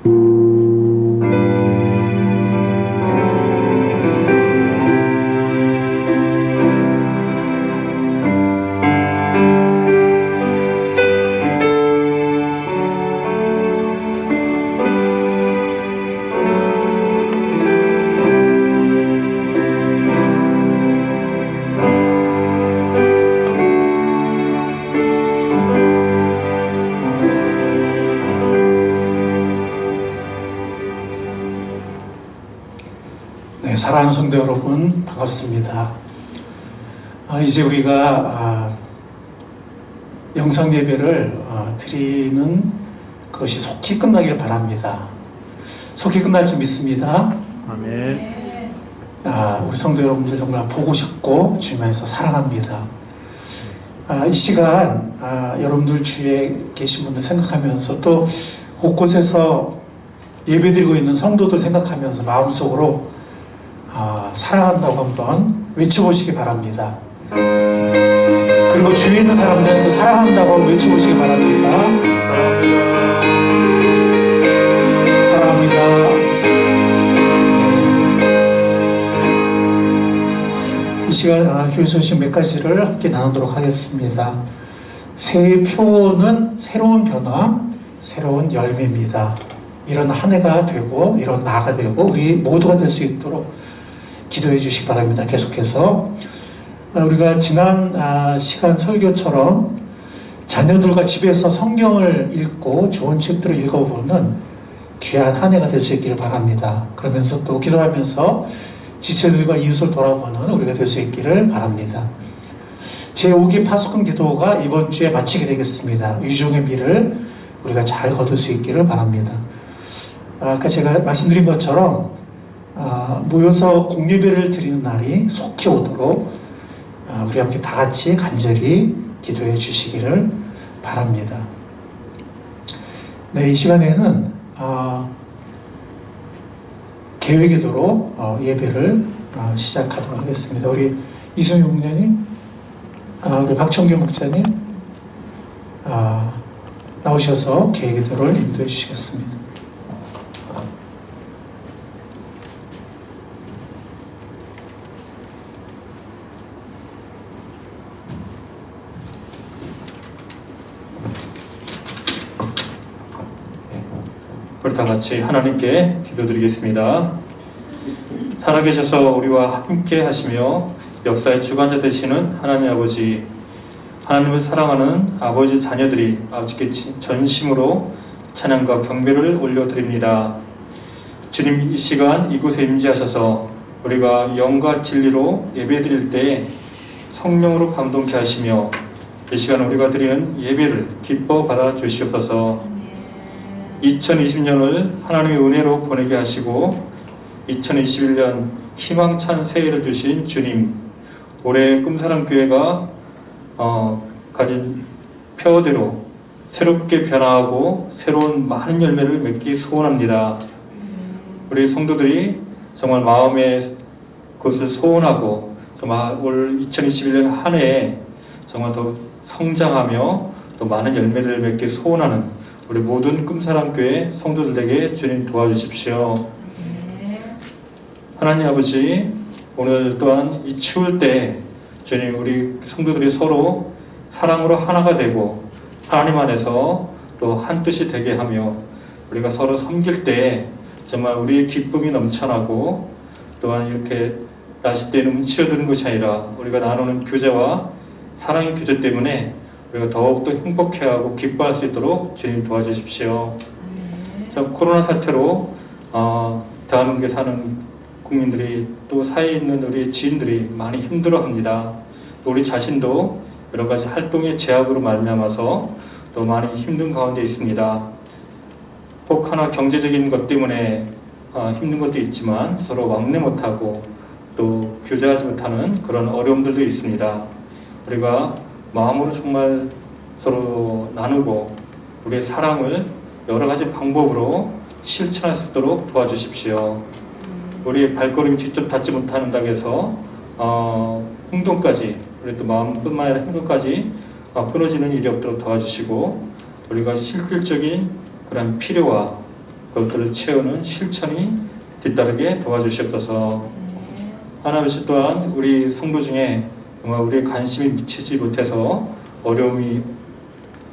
네, 사랑하는 성도 여러분, 반갑습니다. 이제 우리가 영상 예배를 드리는 것이 속히 끝나길 바랍니다. 속히 끝날 줄 믿습니다. 아멘. 우리 성도 여러분들 정말 보고 싶고 주님에서 사랑합니다. 이 시간 여러분들 주위에 계신 분들 생각하면서 또 곳곳에서 예배드리고 있는 성도들 생각하면서 마음속으로 사랑한다고 한번 외쳐보시기 바랍니다. 그리고 주위에 있는 사람들도 사랑한다고 외쳐보시기 바랍니다. 사랑합니다. 이 시간 교회 소식 몇 가지를 함께 나누도록 하겠습니다. 새해 표는 새로운 변화, 새로운 열매입니다. 이런 한 해가 되고 이런 나가 되고 우리 모두가 될 수 있도록 기도해 주시기 바랍니다. 계속해서 우리가 지난 시간 설교처럼 자녀들과 집에서 성경을 읽고 좋은 책들을 읽어보는 귀한 한 해가 될 수 있기를 바랍니다. 그러면서 또 기도하면서 지체들과 이웃을 돌아보는 우리가 될 수 있기를 바랍니다. 제5기 파수꾼 기도가 이번 주에 마치게 되겠습니다. 유종의 미를 우리가 잘 거둘 수 있기를 바랍니다. 아까 제가 말씀드린 것처럼 모여서 공예배를 드리는 날이 속히 오도록 우리 함께 다 같이 간절히 기도해 주시기를 바랍니다. 네, 이 시간에는 계획기도로 예배를 시작하도록 하겠습니다. 우리 이승윤 목사님, 우리 박청규 목사님 나오셔서 계획기도를 인도해 주시겠습니다. 우리 다 같이 하나님께 기도드리겠습니다. 살아계셔서 우리와 함께 하시며 역사의 주관자 되시는 하나님 아버지, 하나님을 사랑하는 아버지 자녀들이 아버지께 전심으로 찬양과 경배를 올려드립니다. 주님, 이 시간 이곳에 임재하셔서 우리가 영과 진리로 예배드릴 때 성령으로 감동케 하시며 이 시간 우리가 드리는 예배를 기뻐 받아 주시옵소서. 2020년을 하나님의 은혜로 보내게 하시고 2021년 희망찬 새해를 주신 주님, 올해 꿈사랑교회가 가진 표어대로 새롭게 변화하고 새로운 많은 열매를 맺기 소원합니다. 우리 성도들이 정말 마음의 것을 소원하고 정말 올 2021년 한 해에 정말 더 성장하며 또 많은 열매를 맺기 소원하는 우리 모든 꿈사랑교회 성도들에게 주님 도와주십시오. 하나님 아버지, 오늘 또한 이 추울 때 주님, 우리 성도들이 서로 사랑으로 하나가 되고 하나님 안에서 또 한 뜻이 되게 하며 우리가 서로 섬길 때 정말 우리의 기쁨이 넘쳐나고 또한 이렇게 나실 때는 움츠러드는 것이 아니라 우리가 나누는 교제와 사랑의 교제 때문에 우리가 더욱더 행복해하고 기뻐할 수 있도록 주님 도와주십시오. 코로나 사태로 대한민국에 사는 국민들이 또 사이에 있는 우리 지인들이 많이 힘들어합니다. 또 우리 자신도 여러 가지 활동의 제약으로 말미암아서 또 많이 힘든 가운데 있습니다. 혹 하나 경제적인 것 때문에 힘든 것도 있지만 서로 왕래 못하고 또 교제하지 못하는 그런 어려움들도 있습니다. 우리가 마음으로 정말 서로 나누고 우리의 사랑을 여러 가지 방법으로 실천할 수 있도록 도와주십시오. 우리의 발걸음이 직접 닿지 못한다고 해서 행동까지, 우리 또 마음뿐만 아니라 행동까지 끊어지는 일이 없도록 도와주시고 우리가 실질적인 그런 필요와 그것들을 채우는 실천이 뒤따르게 도와주시옵소서. 하나님 또한 우리 성도 중에 정말 우리의 관심이 미치지 못해서 어려움이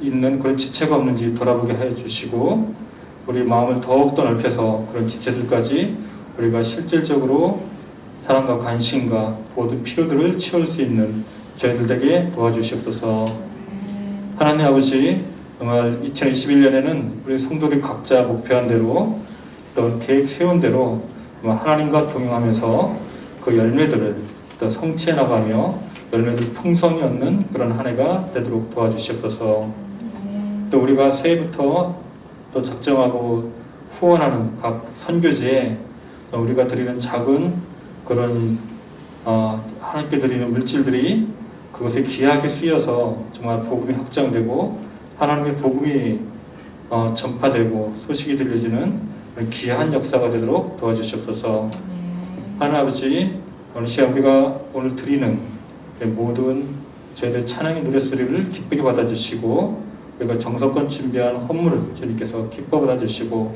있는 그런 지체가 없는지 돌아보게 해주시고 우리 마음을 더욱더 넓혀서 그런 지체들까지 우리가 실질적으로 사랑과 관심과 모든 필요들을 채울 수 있는 저희들 되게 도와주시옵소서. 하나님 아버지, 정말 2021년에는 우리 성도들이 각자 목표한 대로 또 계획 세운 대로 하나님과 동행하면서 그 열매들을 또 성취해 나가며 열매들 풍성히 얻는 그런 한 해가 되도록 도와주시옵소서. 또 우리가 새해부터 또 작정하고 후원하는 각 선교지에 우리가 드리는 작은 그런 하나님께 드리는 물질들이 그것에 귀하게 쓰여서 정말 복음이 확장되고 하나님의 복음이 전파되고 소식이 들려지는 귀한 역사가 되도록 도와주시옵소서. 하나님 아버지, 오늘 시간 우리가 오늘 드리는 모든 저희들 찬양의 노랫소리를 기쁘게 받아주시고 우리가 정성껏 준비한 헌물을 주님께서 기뻐 받아주시고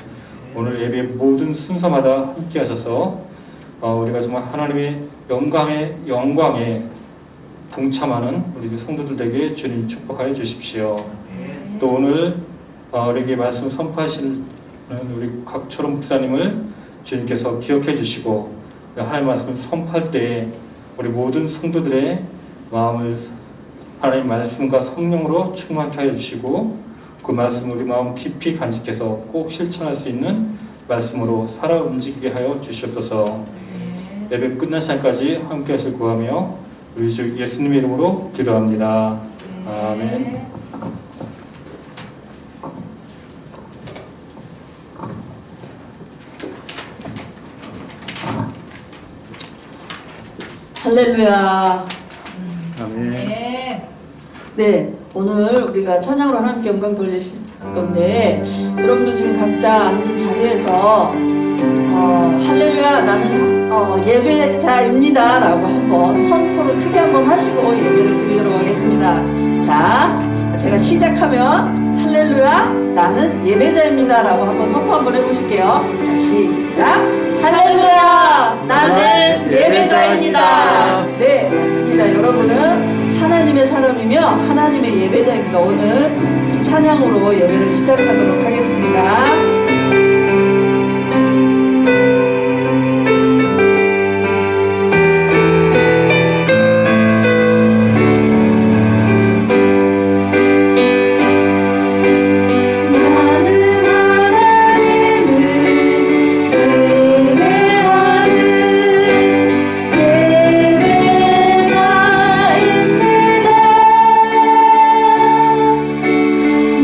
오늘 예배 모든 순서마다 함께 하셔서 우리가 정말 하나님의 영광에 동참하는 우리 성도들에게 주님 축복하여 주십시오. 또 오늘 우리에게 말씀 선포하시는 우리 각초롱 목사님을 주님께서 기억해 주시고 하나님 말씀을 선포할 때에 우리 모든 성도들의 마음을 하나님 말씀과 성령으로 충만케 하여 주시고 그 말씀을 우리 마음 깊이 간직해서 꼭 실천할 수 있는 말씀으로 살아 움직이게 하여 주시옵소서. 예배 끝난 시간까지 함께 하실 구하며 우리 주 예수님의 이름으로 기도합니다. 아멘. 할렐루야. 아멘. 네, 오늘 우리가 찬양으로 하나님께 영광 돌리실 건데 여러분들 지금 각자 앉은 자리에서 할렐루야 나는 예배자입니다 라고 한번 선포를 크게 한번 하시고 예배를 드리도록 하겠습니다. 자, 제가 시작하면 할렐루야 나는 예배자입니다 라고 한번 선포 한번 해보실게요. 자, 시작. 할렐루야 나는 예배자입니다. 네, 맞습니다. 여러분은 하나님의 사람이며 하나님의 예배자입니다. 오늘 이 찬양으로 예배를 시작하도록 하겠습니다.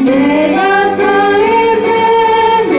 내가 서 있는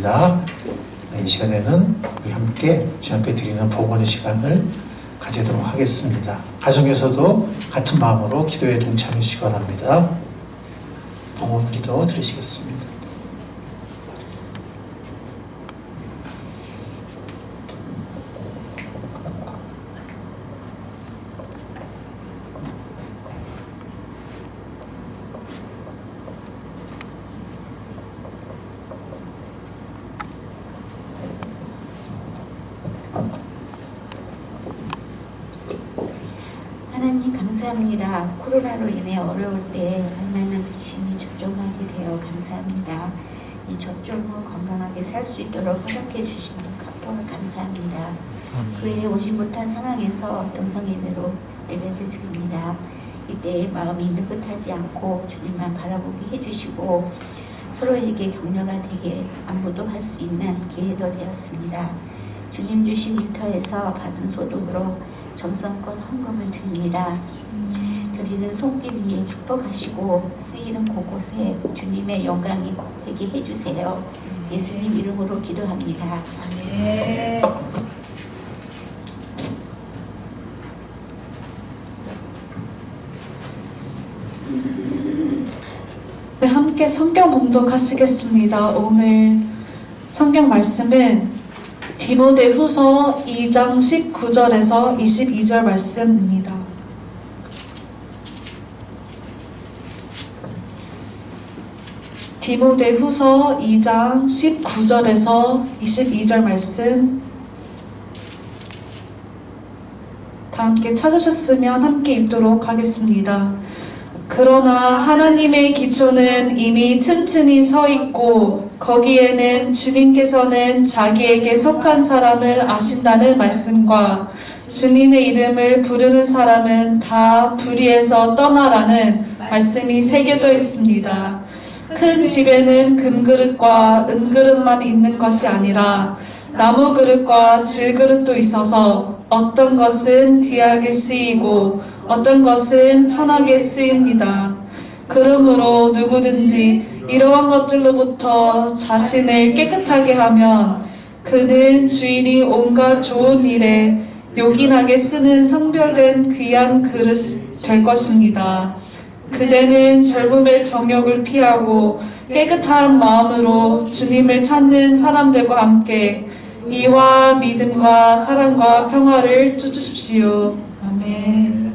하겠습니다. 이 시간에는 우리 함께 주님 앞에 드리는 복원의 시간을 가지도록 하겠습니다. 가정에서도 같은 마음으로 기도에 동참해 주시기 바랍니다. 복원 기도 드리시겠습니다. 하나님 감사합니다. 코로나로 인해 어려울 때 만나는 백신이 접종하게 되어 감사합니다. 이 접종 후 건강하게 살 수 있도록 허락해 주신 것 감사합니다. 교회에 오지 못한 상황에서 영상 예배로 예배를 드립니다. 이때 마음이 느긋하지 않고 주님만 바라보게 해주시고 서로에게 격려가 되게 안부도 할 수 있는 기회도 되었습니다. 주님 주신 일터에서 받은 소득으로 정성껏 헌금을 드립니다. 드리는 손길 위에 축복하시고 쓰이는 곳곳에 주님의 영광이 되게 해주세요. 예수님 이름으로 기도합니다. 아멘. 네, 함께 성경 봉독하시겠습니다. 오늘 성경 말씀은 디모데후서 2장 19절에서 22절 말씀입니다. 디모데후서 2장 19절에서 22절 말씀 다 함께 찾으셨으면 함께 읽도록 하겠습니다. 그러나 하나님의 기초는 이미 튼튼히 서 있고 거기에는 주님께서는 자기에게 속한 사람을 아신다는 말씀과 주님의 이름을 부르는 사람은 다 불의에서 떠나라는 말씀이 새겨져 있습니다. 큰 집에는 금그릇과 은그릇만 있는 것이 아니라 나무 그릇과 질그릇도 있어서 어떤 것은 귀하게 쓰이고 어떤 것은 천하게 쓰입니다. 그러므로 누구든지 이러한 것들로부터 자신을 깨끗하게 하면 그는 주인이 온갖 좋은 일에 요긴하게 쓰는 성별된 귀한 그릇 될 것입니다. 그대는 젊음의 정욕을 피하고 깨끗한 마음으로 주님을 찾는 사람들과 함께 이와 믿음과 사랑과 평화를 쫓으십시오. 아멘.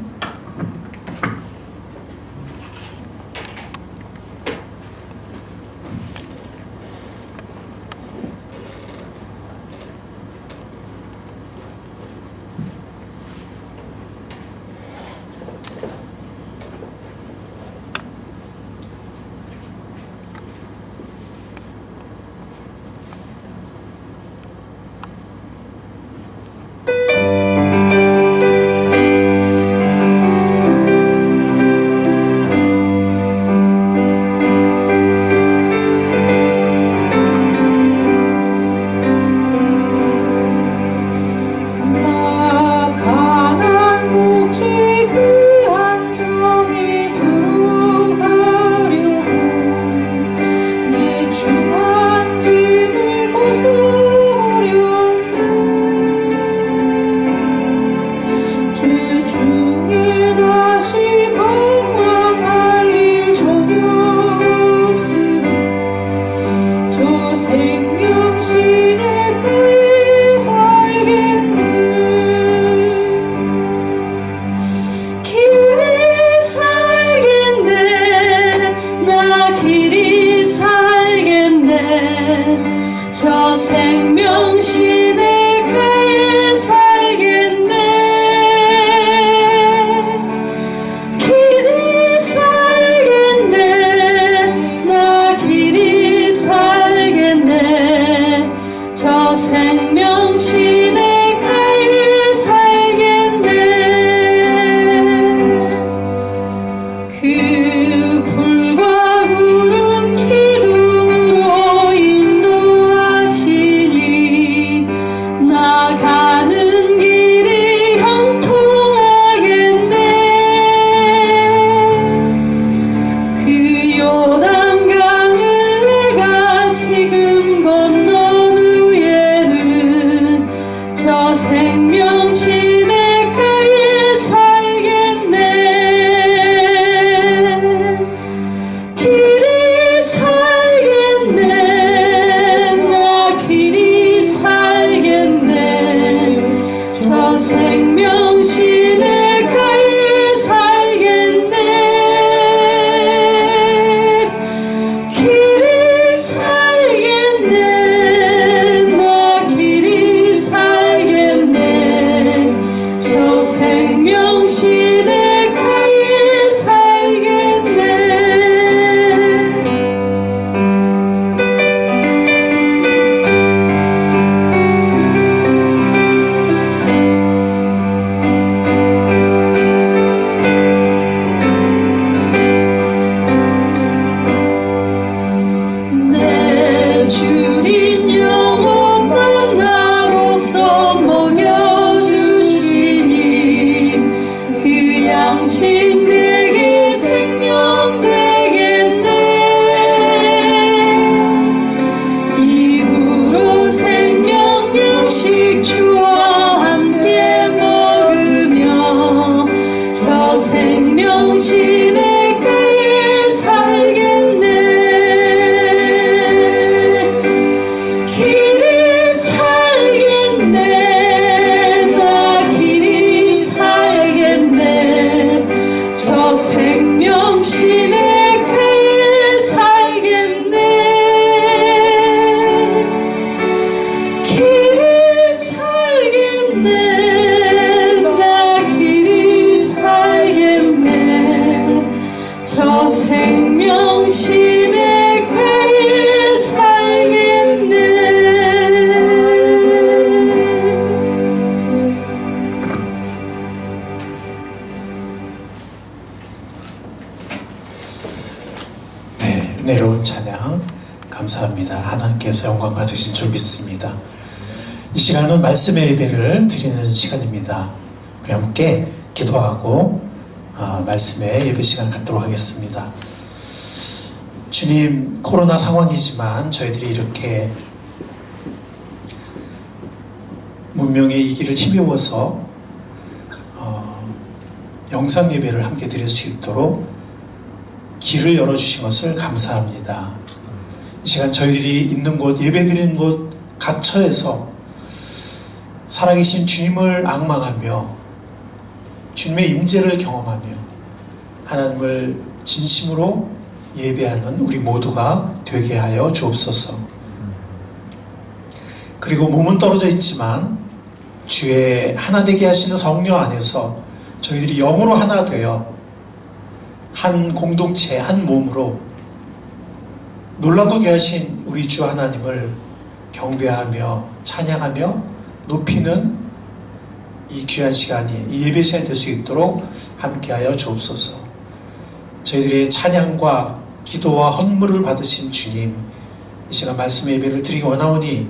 요단강을 내가 지금 건너 영광 받으신 줄 믿습니다. 이 시간은 말씀의 예배를 드리는 시간입니다. 우리 함께 기도하고 말씀의 예배 시간을 갖도록 하겠습니다. 주님, 코로나 상황이지만 저희들이 이렇게 문명의 이 길을 힘입어서 영상 예배를 함께 드릴 수 있도록 길을 열어주신 것을 감사합니다. 이 시간 저희들이 있는 곳, 예배 드리는 곳 각처에서 살아계신 주님을 앙망하며 주님의 임재를 경험하며 하나님을 진심으로 예배하는 우리 모두가 되게 하여 주옵소서. 그리고 몸은 떨어져 있지만 주의 하나 되게 하시는 성령 안에서 저희들이 영으로 하나 되어 한 공동체, 한 몸으로 놀랍고 귀하신 우리 주 하나님을 경배하며 찬양하며 높이는 이 귀한 시간이, 이 예배 시간이 될 수 있도록 함께하여 주옵소서. 저희들의 찬양과 기도와 헌물을 받으신 주님, 이 시간 말씀의 예배를 드리기 원하오니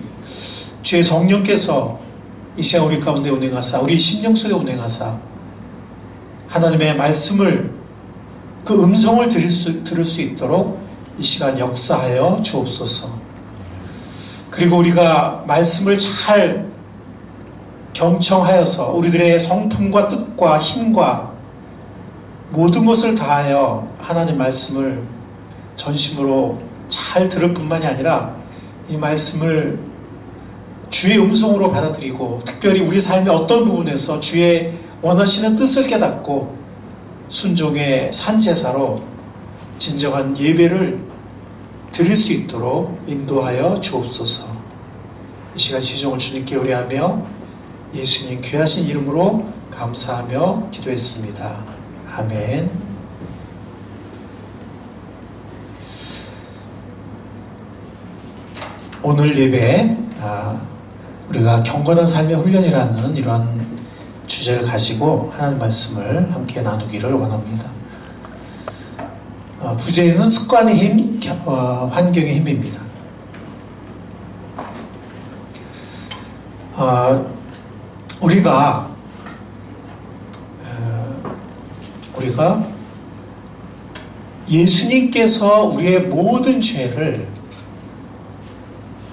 주의 성령께서 이 시간 우리 가운데 운행하사, 우리 심령 속에 운행하사 하나님의 말씀을, 그 음성을 들을 수 있도록 이 시간 역사하여 주옵소서. 그리고 우리가 말씀을 잘 경청하여서 우리들의 성품과 뜻과 힘과 모든 것을 다하여 하나님 말씀을 전심으로 잘 들을 뿐만이 아니라 이 말씀을 주의 음성으로 받아들이고 특별히 우리 삶의 어떤 부분에서 주의 원하시는 뜻을 깨닫고 순종의 산제사로 진정한 예배를 드릴 수 있도록 인도하여 주옵소서. 이 시간 지종을 주님께 의뢰하며 예수님 귀하신 이름으로 감사하며 기도했습니다. 아멘. 오늘 예배 우리가 경건한 삶의 훈련이라는 이러한 주제를 가지고 하나님 말씀을 함께 나누기를 원합니다. 부제는 습관의 힘, 환경의 힘입니다. 우리가 예수님께서 우리의 모든 죄를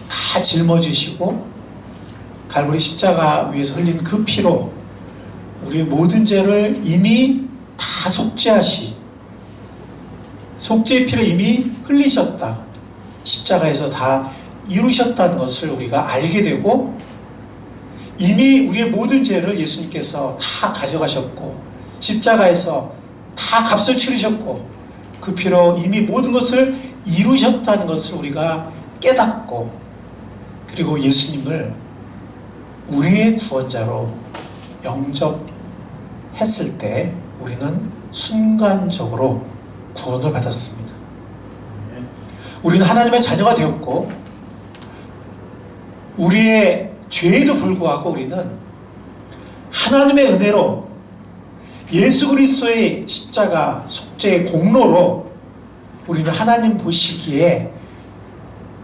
다 짊어지시고 갈보리 십자가 위에서 흘린 그 피로 우리의 모든 죄를 이미 다 속죄의 피를 이미 흘리셨다. 십자가에서 다 이루셨다는 것을 우리가 알게 되고 이미 우리의 모든 죄를 예수님께서 다 가져가셨고 십자가에서 다 값을 치르셨고 그 피로 이미 모든 것을 이루셨다는 것을 우리가 깨닫고 그리고 예수님을 우리의 구원자로 영접했을 때 우리는 순간적으로 구원을 받았습니다. 우리는 하나님의 자녀가 되었고 우리의 죄에도 불구하고 우리는 하나님의 은혜로 예수 그리스도의 십자가 속죄의 공로로 우리는 하나님 보시기에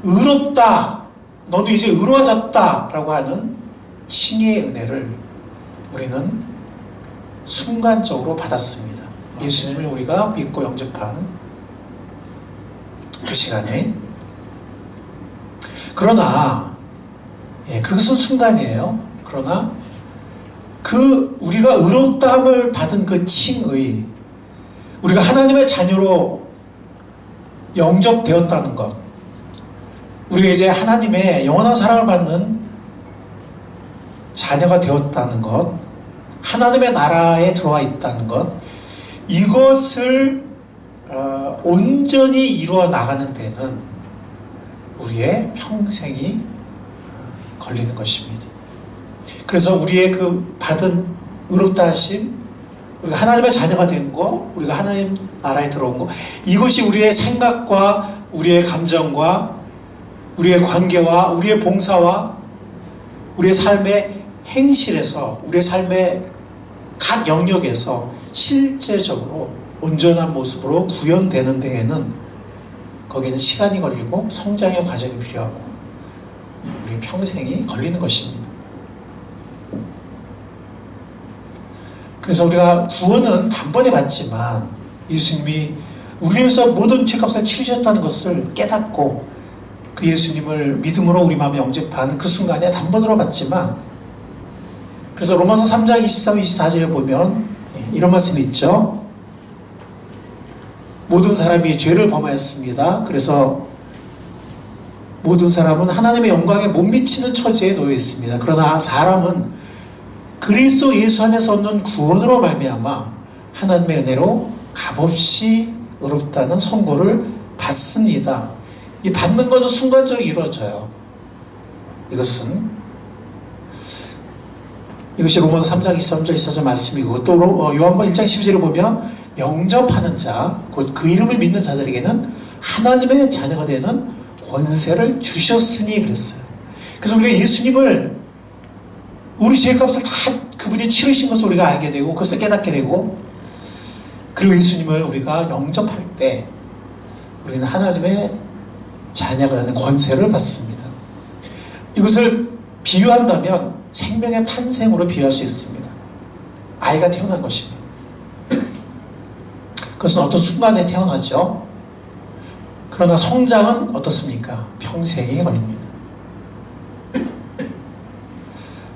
의롭다, 너도 이제 의로워졌다 라고 하는 칭의의 은혜를 우리는 순간적으로 받았습니다. 예수님을 우리가 믿고 영접한 그 시간에. 그러나 그것은 순간이에요. 그러나 그 우리가 의롭다함을 받은 그 칭의, 우리가 하나님의 자녀로 영접되었다는 것, 우리가 이제 하나님의 영원한 사랑을 받는 자녀가 되었다는 것, 하나님의 나라에 들어와 있다는 것, 이것을 온전히 이루어 나가는 데는 우리의 평생이 걸리는 것입니다. 그래서 우리의 그 받은 의롭다 하심, 우리가 하나님의 자녀가 된 거, 우리가 하나님 나라에 들어온 거, 이것이 우리의 생각과 우리의 감정과 우리의 관계와 우리의 봉사와 우리의 삶의 행실에서, 우리의 삶의 각 영역에서 실제적으로 온전한 모습으로 구현되는 데에는 거기는 시간이 걸리고 성장의 과정이 필요하고 우리 평생이 걸리는 것입니다. 그래서 우리가 구원은 단번에 받지만 예수님이 우리 위해서 모든 죄값을 치르셨다는 것을 깨닫고 그 예수님을 믿음으로 우리 마음에 영접한 그 순간에 단번으로 받지만, 그래서 로마서 3장 23, 24절에 보면 이런 말씀이 있죠. 모든 사람이 죄를 범하였습니다. 그래서 모든 사람은 하나님의 영광에 못 미치는 처지에 놓여 있습니다. 그러나 사람은 그리스도 예수 안에서 얻는 구원으로 말미암아 하나님의 은혜로 값없이 의롭다는 선고를 받습니다. 이 받는 것은 순간적으로 이루어져요. 이것이 로마서 3장 23절 24절 말씀이고, 또 요한복음 1장 12절에 보면 영접하는 자, 곧 그 이름을 믿는 자들에게는 하나님의 자녀가 되는 권세를 주셨으니 그랬어요. 그래서 우리가 예수님을, 우리 죄값을 다 그분이 치르신 것을 우리가 알게 되고 그것을 깨닫게 되고, 그리고 예수님을 우리가 영접할 때 우리는 하나님의 자녀가 되는 권세를 받습니다. 이것을 비유한다면 생명의 탄생으로 비유할 수 있습니다. 아이가 태어난 것입니다. 그것은 어떤 순간에 태어나죠. 그러나 성장은 어떻습니까? 평생이 걸립니다.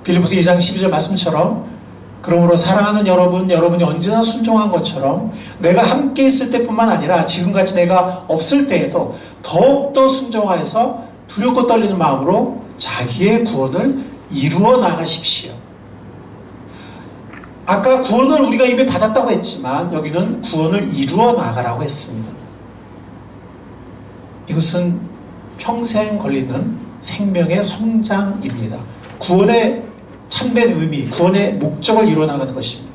빌립보서 2장 12절 말씀처럼, 그러므로 사랑하는 여러분이 언제나 순종한 것처럼 내가 함께 있을 때뿐만 아니라 지금같이 내가 없을 때에도 더욱더 순종하여서 두렵고 떨리는 마음으로 자기의 구원을 이루어 나가십시오. 아까 구원을 우리가 이미 받았다고 했지만 여기는 구원을 이루어 나가라고 했습니다. 이것은 평생 걸리는 생명의 성장입니다. 구원의 참된 의미, 구원의 목적을 이루어 나가는 것입니다.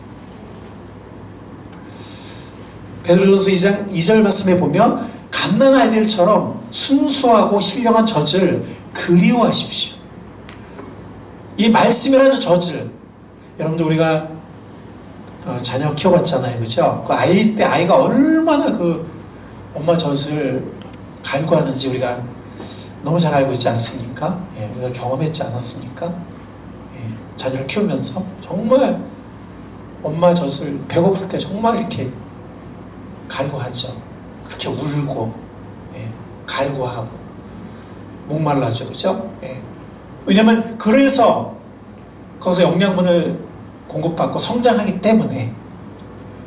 베드로전서 2장 2절 말씀에 보면 갓난 아이들처럼 순수하고 신령한 젖을 그리워하십시오. 이 말씀이라는 젖을, 여러분들 우리가 자녀 키워봤잖아요, 그죠? 그 아이 때 아이가 얼마나 그 엄마 젖을 갈구하는지 우리가 너무 잘 알고 있지 않습니까? 예, 우리가 경험했지 않았습니까? 예, 자녀를 키우면서 정말 엄마 젖을 배고플 때 정말 이렇게 갈구하죠. 그렇게 울고, 예, 갈구하고 목말라죠, 그죠? 예. 왜냐하면 그래서 거기서 영양분을 공급받고 성장하기 때문에.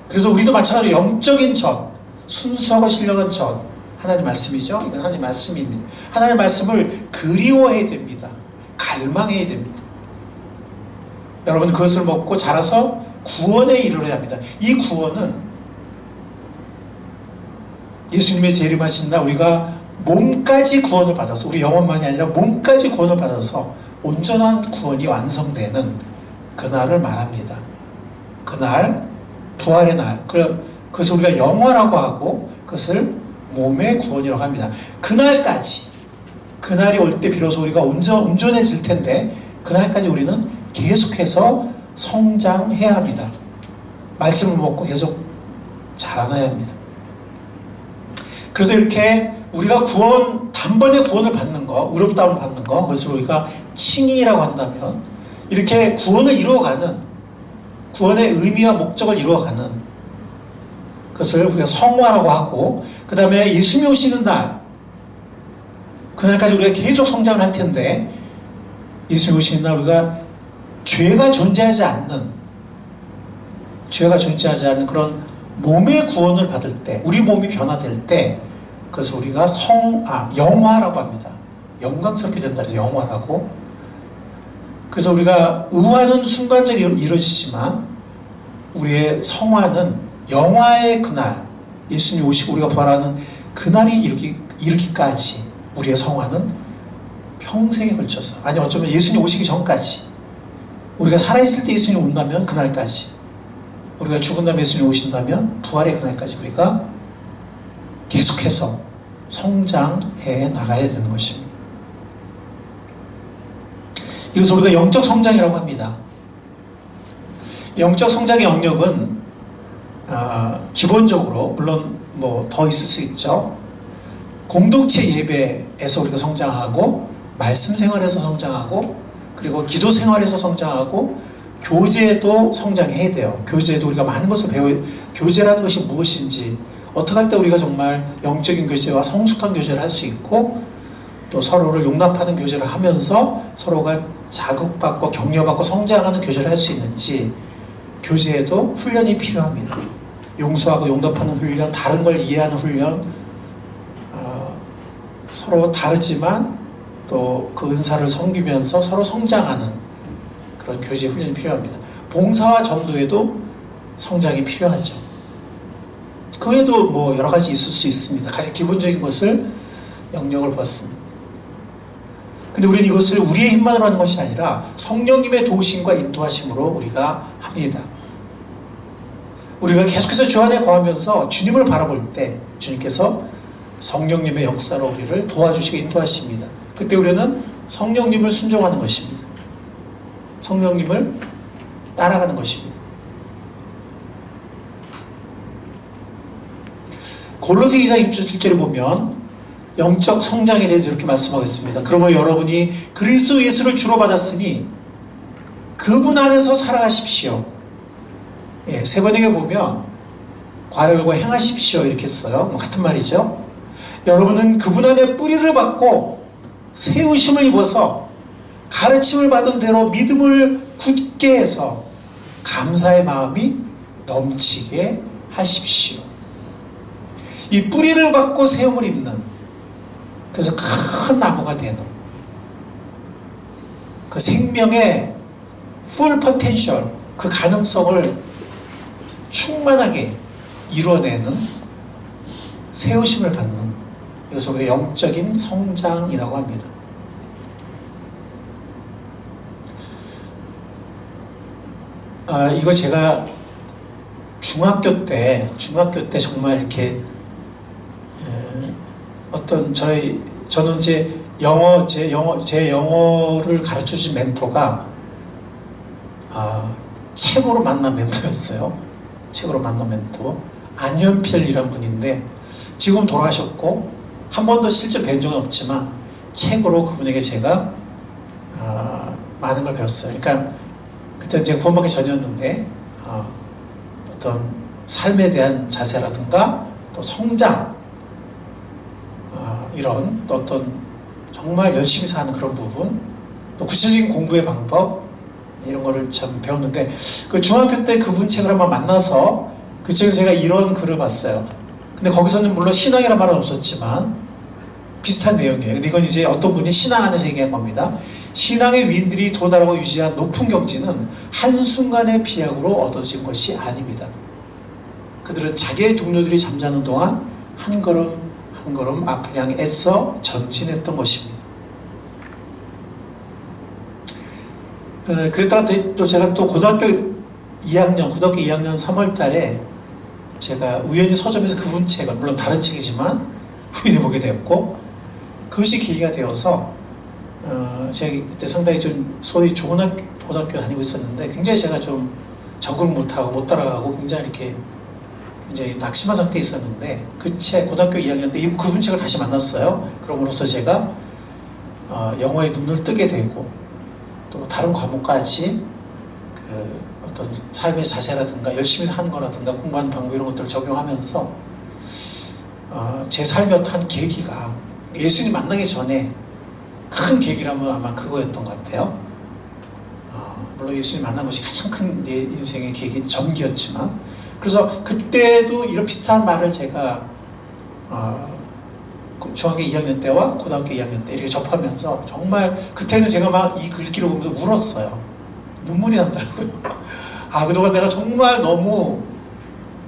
그래서 우리도 마찬가지로 영적인 젖, 순수하고 신령한 젖, 하나님 말씀이죠. 이건 하나님 말씀입니다. 하나님 말씀을 그리워해야 됩니다. 갈망해야 됩니다. 여러분 그것을 먹고 자라서 구원에 이르러야 합니다. 이 구원은 예수님의 재림하신 날 우리가 몸까지 구원을 받아서, 우리 영혼만이 아니라 몸까지 구원을 받아서 온전한 구원이 완성되는 그날을 말합니다. 그날, 부활의 날, 그것을 우리가 영화라고 하고 그것을 몸의 구원이라고 합니다. 그날까지, 그날이 올 때 비로소 우리가 온전해질 텐데 그날까지 우리는 계속해서 성장해야 합니다. 말씀을 먹고 계속 자라나야 합니다. 그래서 이렇게 우리가 단번에 구원을 받는 거, 의롭다움을 받는 거, 그것을 우리가 칭의라고 한다면, 이렇게 구원을 이루어가는, 구원의 의미와 목적을 이루어가는 그것을 우리가 성화라고 하고, 그 다음에 예수님이 오시는 날, 그날까지 우리가 계속 성장을 할 텐데, 예수님이 오시는 날 우리가 죄가 존재하지 않는 그런 몸의 구원을 받을 때, 우리 몸이 변화될 때, 그래서 우리가 영화라고 합니다. 영광스럽게 된다 해서 영화라고. 그래서 우리가 의화는 순간적으로 이루어지지만 우리의 성화는 영화의 그날, 예수님이 오시고 우리가 부활하는 그날이 이르기까지 우리의 성화는 평생에 걸쳐서, 아니 어쩌면 예수님 오시기 전까지, 우리가 살아있을 때 예수님이 온다면 그날까지, 우리가 죽은 다음에 예수님이 오신다면 부활의 그날까지 우리가 계속해서 성장해 나가야 되는 것입니다. 이것을 우리가 영적 성장이라고 합니다. 영적 성장의 영역은 기본적으로, 물론 뭐 더 있을 수 있죠. 공동체 예배에서 우리가 성장하고, 말씀 생활에서 성장하고, 그리고 기도 생활에서 성장하고, 교제도 성장해야 돼요. 교제도 우리가 많은 것을 교제라는 것이 무엇인지, 어떻게 할 때 우리가 정말 영적인 교제와 성숙한 교제를 할 수 있고, 또 서로를 용납하는 교제를 하면서 서로가 자극받고 격려받고 성장하는 교제를 할 수 있는지, 교제에도 훈련이 필요합니다. 용서하고 용납하는 훈련, 다른 걸 이해하는 훈련, 서로 다르지만 또 그 은사를 섬기면서 서로 성장하는 그런 교제 훈련이 필요합니다. 봉사와 전도에도 성장이 필요하죠. 그 외에도 뭐 여러 가지 있을 수 있습니다. 가장 기본적인 것을 영역을 봤습니다. 근데 우리는 이것을 우리의 힘만으로 하는 것이 아니라 성령님의 도우심과 인도하심으로 우리가 합니다. 우리가 계속해서 주 안에 거하면서 주님을 바라볼 때 주님께서 성령님의 역사로 우리를 도와주시고 인도하십니다. 그때 우리는 성령님을 순종하는 것입니다. 성령님을 따라가는 것입니다. 골로새 2장 6절 7절에 보면 영적 성장에 대해서 이렇게 말씀하겠습니다. 그러므로 여러분이 그리스도 예수를 주로 받았으니 그분 안에서 살아가십시오. 예, 세 번역에 보면 과열과 행하십시오 이렇게 써요. 같은 말이죠. 여러분은 그분 안에 뿌리를 받고 세우심을 입어서 가르침을 받은 대로 믿음을 굳게 해서 감사의 마음이 넘치게 하십시오. 이 뿌리를 받고 세움을 입는, 그래서 큰 나무가 되는 그 생명의 full potential, 그 가능성을 충만하게 이루어내는 세우심을 받는, 이것을 우리가 영적인 성장이라고 합니다. 이거 제가 중학교 때 정말 이렇게 어떤 저는 이제 제 영어를 가르쳐 주신 멘토가 책으로 만난 멘토였어요. 책으로 만난 멘토 안현필이란 분인데 지금 돌아가셨고 한 번도 실제 뵌 적은 없지만 책으로 그분에게 제가 많은 걸 배웠어요. 그러니까 그때 제가 구원받기 전이었는데 어떤 삶에 대한 자세라든가 또 성장, 이런 또 어떤 정말 열심히 사는 그런 부분, 또 구체적인 공부의 방법, 이런 거를 참 배웠는데, 그 중학교 때 그분 책을 한번 만나서 그 책에서 제가 이런 글을 봤어요. 근데 거기서는 물론 신앙이라는 말은 없었지만 비슷한 내용이에요. 근데 이건 이제 어떤 분이 신앙 안에서 얘기한 겁니다. 신앙의 위인들이 도달하고 유지한 높은 경지는 한순간의 비약으로 얻어진 것이 아닙니다. 그들은 자기의 동료들이 잠자는 동안 한 걸음 한 걸음 앞을 향해 애써 전진했던 것입니다. 그랬다가 또 제가 또 고등학교 2학년 3월 달에 제가 우연히 서점에서 그분 책을, 물론 다른 책이지만 우연히 보게 되었고, 그것이 계기가 되어서 제가 그때 상당히 좀 소위 좋은 고등학교 다니고 있었는데 굉장히 제가 좀 적응 못하고 못 따라가고 굉장히 이렇게 굉장히 낙심한 상태에 있었는데, 그 책, 고등학교 2학년 때 그분 책을 다시 만났어요. 그럼으로써 제가 영어에 눈을 뜨게 되고 또 다른 과목까지 그 어떤 삶의 자세라든가 열심히 사는 거라든가 공부하는 방법 이런 것들을 적용하면서 제 삶의 어떤 계기가 예수님 만나기 전에 큰 계기라면 아마 그거였던 것 같아요. 물론 예수님 만난 것이 가장 큰 내 인생의 계기, 전기였지만, 그래서 그때도 이런 비슷한 말을 제가 중학교 2학년 때와 고등학교 2학년 때 이렇게 접하면서 정말 그때는 제가 막 이 글귀를 보면서 울었어요. 눈물이 나더라고요. 그동안 내가 정말 너무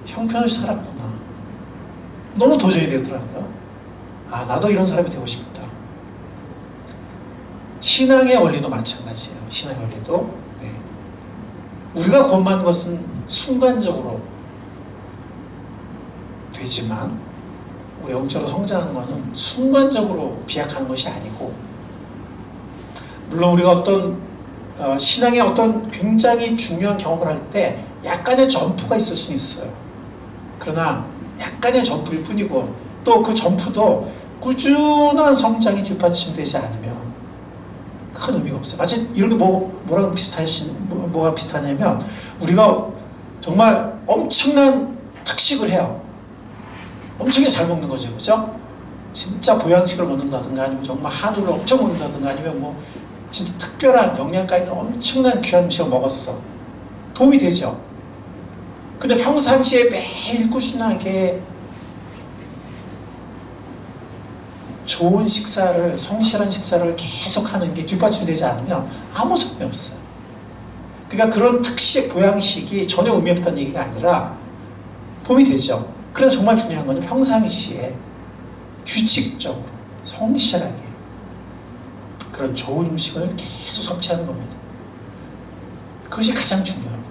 형편없이 살았구나. 너무 도전이 되더라고요. 나도 이런 사람이 되고 싶다. 신앙의 원리도 마찬가지예요. 신앙의 원리도. 네. 우리가 구원받는 것은 순간적으로 되지만 우리 영적으로 성장하는 것은 순간적으로 비약하는 것이 아니고, 물론 우리가 어떤 신앙의 어떤 굉장히 중요한 경험을 할 때 약간의 점프가 있을 수는 있어요. 그러나 약간의 점프일 뿐이고, 또 그 점프도 꾸준한 성장이 뒷받침되지 않으면 큰 의미가 없어요. 마치 이런 게 뭐랑 뭐가 비슷하냐면 우리가 정말 엄청난 특식을 해요. 엄청나게 잘 먹는 거죠, 그죠? 진짜 보양식을 먹는다든가 아니면 정말 한우를 엄청 먹는다든가 아니면 뭐 진짜 특별한 영양가 있는 엄청난 귀한 음식을 먹었어. 도움이 되죠. 근데 평상시에 매일 꾸준하게 좋은 식사를, 성실한 식사를 계속 하는 게 뒷받침이 되지 않으면 아무 소용이 없어요. 그러니까 그런 특식, 보양식이 전혀 의미 없다는 얘기가 아니라 도움이 되죠. 그래서 정말 중요한 건 평상시에 규칙적으로, 성실하게 그런 좋은 음식을 계속 섭취하는 겁니다. 그것이 가장 중요합니다.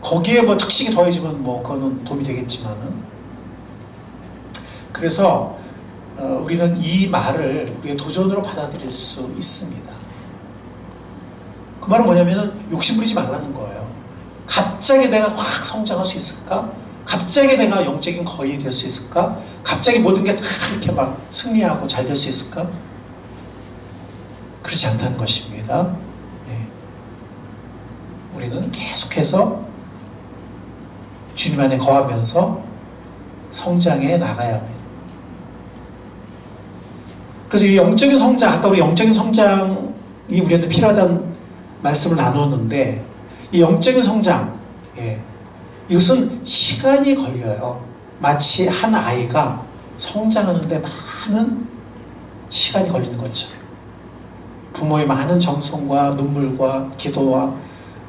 거기에 뭐 특식이 더해지면 뭐 그거는 도움이 되겠지만은, 그래서 우리는 이 말을 우리의 도전으로 받아들일 수 있습니다. 그 말은 뭐냐면은 욕심부리지 말라는 거예요. 갑자기 내가 확 성장할 수 있을까? 갑자기 내가 영적인 거인이 될 수 있을까? 갑자기 모든 게 다 이렇게 막 승리하고 잘 될 수 있을까? 그렇지 않다는 것입니다. 네. 우리는 계속해서 주님 안에 거하면서 성장해 나가야 합니다. 그래서 이 영적인 성장, 아까 우리 영적인 성장이 우리한테 필요하다는 말씀을 나눴는데, 이 영적인 성장, 이것은 시간이 걸려요. 마치 한 아이가 성장하는데 많은 시간이 걸리는 것처럼 부모의 많은 정성과 눈물과 기도와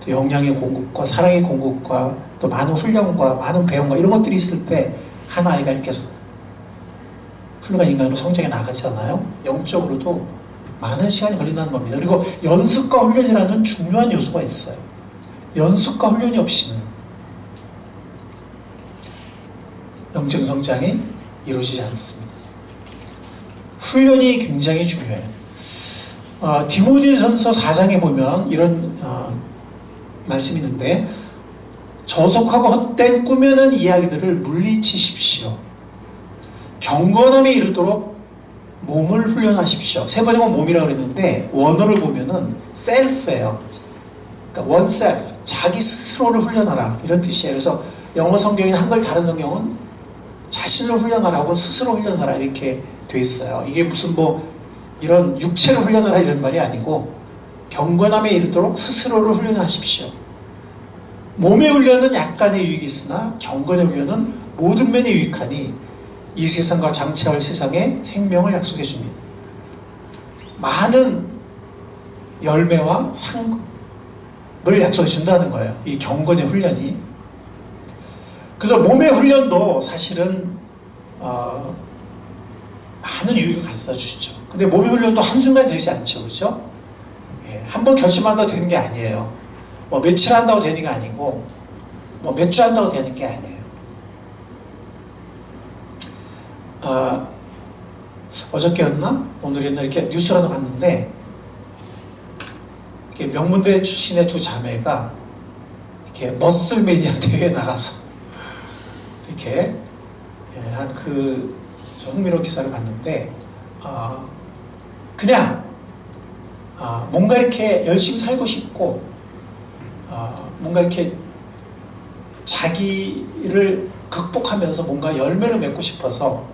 또 영양의 공급과 사랑의 공급과 또 많은 훈련과 많은 배움과 이런 것들이 있을 때 한 아이가 이렇게 훌륭한 인간으로 성장해 나가잖아요. 영적으로도 많은 시간이 걸린다는 겁니다. 그리고 연습과 훈련이라는 중요한 요소가 있어요. 연습과 훈련이 없이는 영적 성장이 이루어지지 않습니다. 훈련이 굉장히 중요해요. 디모데전서 4장에 보면 이런 말씀이 있는데, 저속하고 헛된 꾸며낸 이야기들을 물리치십시오. 경건함에 이르도록 몸을 훈련하십시오. 세 번이면 몸이라고 그랬는데 원어를 보면은 self예요. 그러니까 oneself, 자기 스스로를 훈련하라 이런 뜻이에요. 그래서 영어 성경이나 한글 다른 성경은 자신을 훈련하라고 스스로 훈련하라 이렇게 돼 있어요. 이게 무슨 뭐 이런 육체를 훈련하라 이런 말이 아니고 경건함에 이르도록 스스로를 훈련하십시오. 몸의 훈련은 약간의 유익이 있으나 경건의 훈련은 모든 면에 유익하니 이 세상과 장차올 세상에 생명을 약속해 줍니다. 많은 열매와 상을 약속해 준다는 거예요. 이 경건의 훈련이. 그래서 몸의 훈련도 사실은 많은 유익을 가져다 주시죠. 근데 몸의 훈련도 한순간 되지 않죠. 그죠? 한번 결심한다고 되는 게 아니에요. 뭐 며칠 한다고 되는 게 아니고 뭐 몇 주 한다고 되는 게 아니에요. 어저께였나? 오늘이었나? 이렇게 뉴스를 하나 봤는데, 이렇게 명문대 출신의 두 자매가 이렇게 머슬매니아 대회에 나가서 이렇게 한 흥미로운 기사를 봤는데, 그냥 뭔가 이렇게 열심히 살고 싶고, 뭔가 이렇게 자기를 극복하면서 뭔가 열매를 맺고 싶어서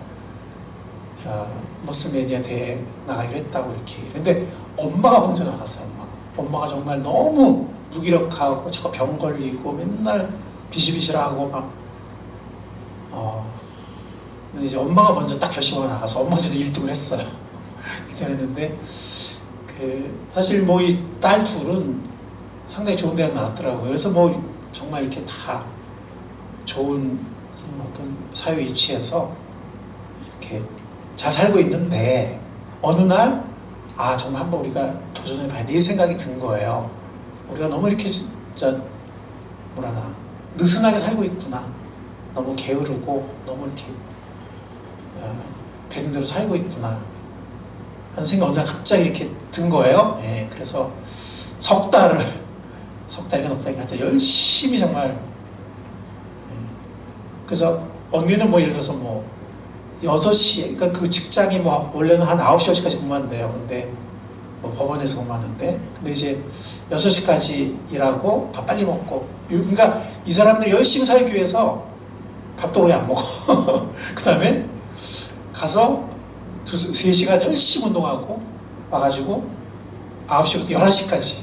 머슬매니아 대회에 나가기로 했다고 이렇게. 근데 엄마가 먼저 나갔어요. 엄마가 정말 너무 무기력하고 자꾸 병 걸리고 맨날 비실비실하고 막 근데 이제 엄마가 먼저 딱 결심하고 나가서 엄마가 진짜 1등을 했어요. 1등을 했는데 사실 뭐 이 딸 둘은 상당히 좋은 대학 나왔더라고요. 그래서 뭐 정말 이렇게 다 좋은 어떤 사회 위치에서 이렇게 잘 살고 있는데, 어느 날 정말 한번 우리가 도전해봐야 돼 이 생각이 든 거예요. 우리가 너무 이렇게 진짜 뭐라나 느슨하게 살고 있구나, 너무 게으르고 너무 이렇게 되는 대로 살고 있구나 하는 생각이 어느 날 갑자기 이렇게 든 거예요. 그래서 석 달인가 넉 달인가 열심히 정말. 그래서 언니는 뭐 예를 들어서 뭐 6시, 그러니까 그 직장이 뭐 원래는 한 9시, 10시까지 근무한대요. 근데 뭐 법원에서 근무하는데, 근데 이제 6시까지 일하고 밥 빨리 먹고, 그러니까 이 사람들 열심히 살기 위해서 밥도 거의 안 먹어. 그 다음에 가서 3시간 열심히 운동하고 와가지고 9시부터 11시까지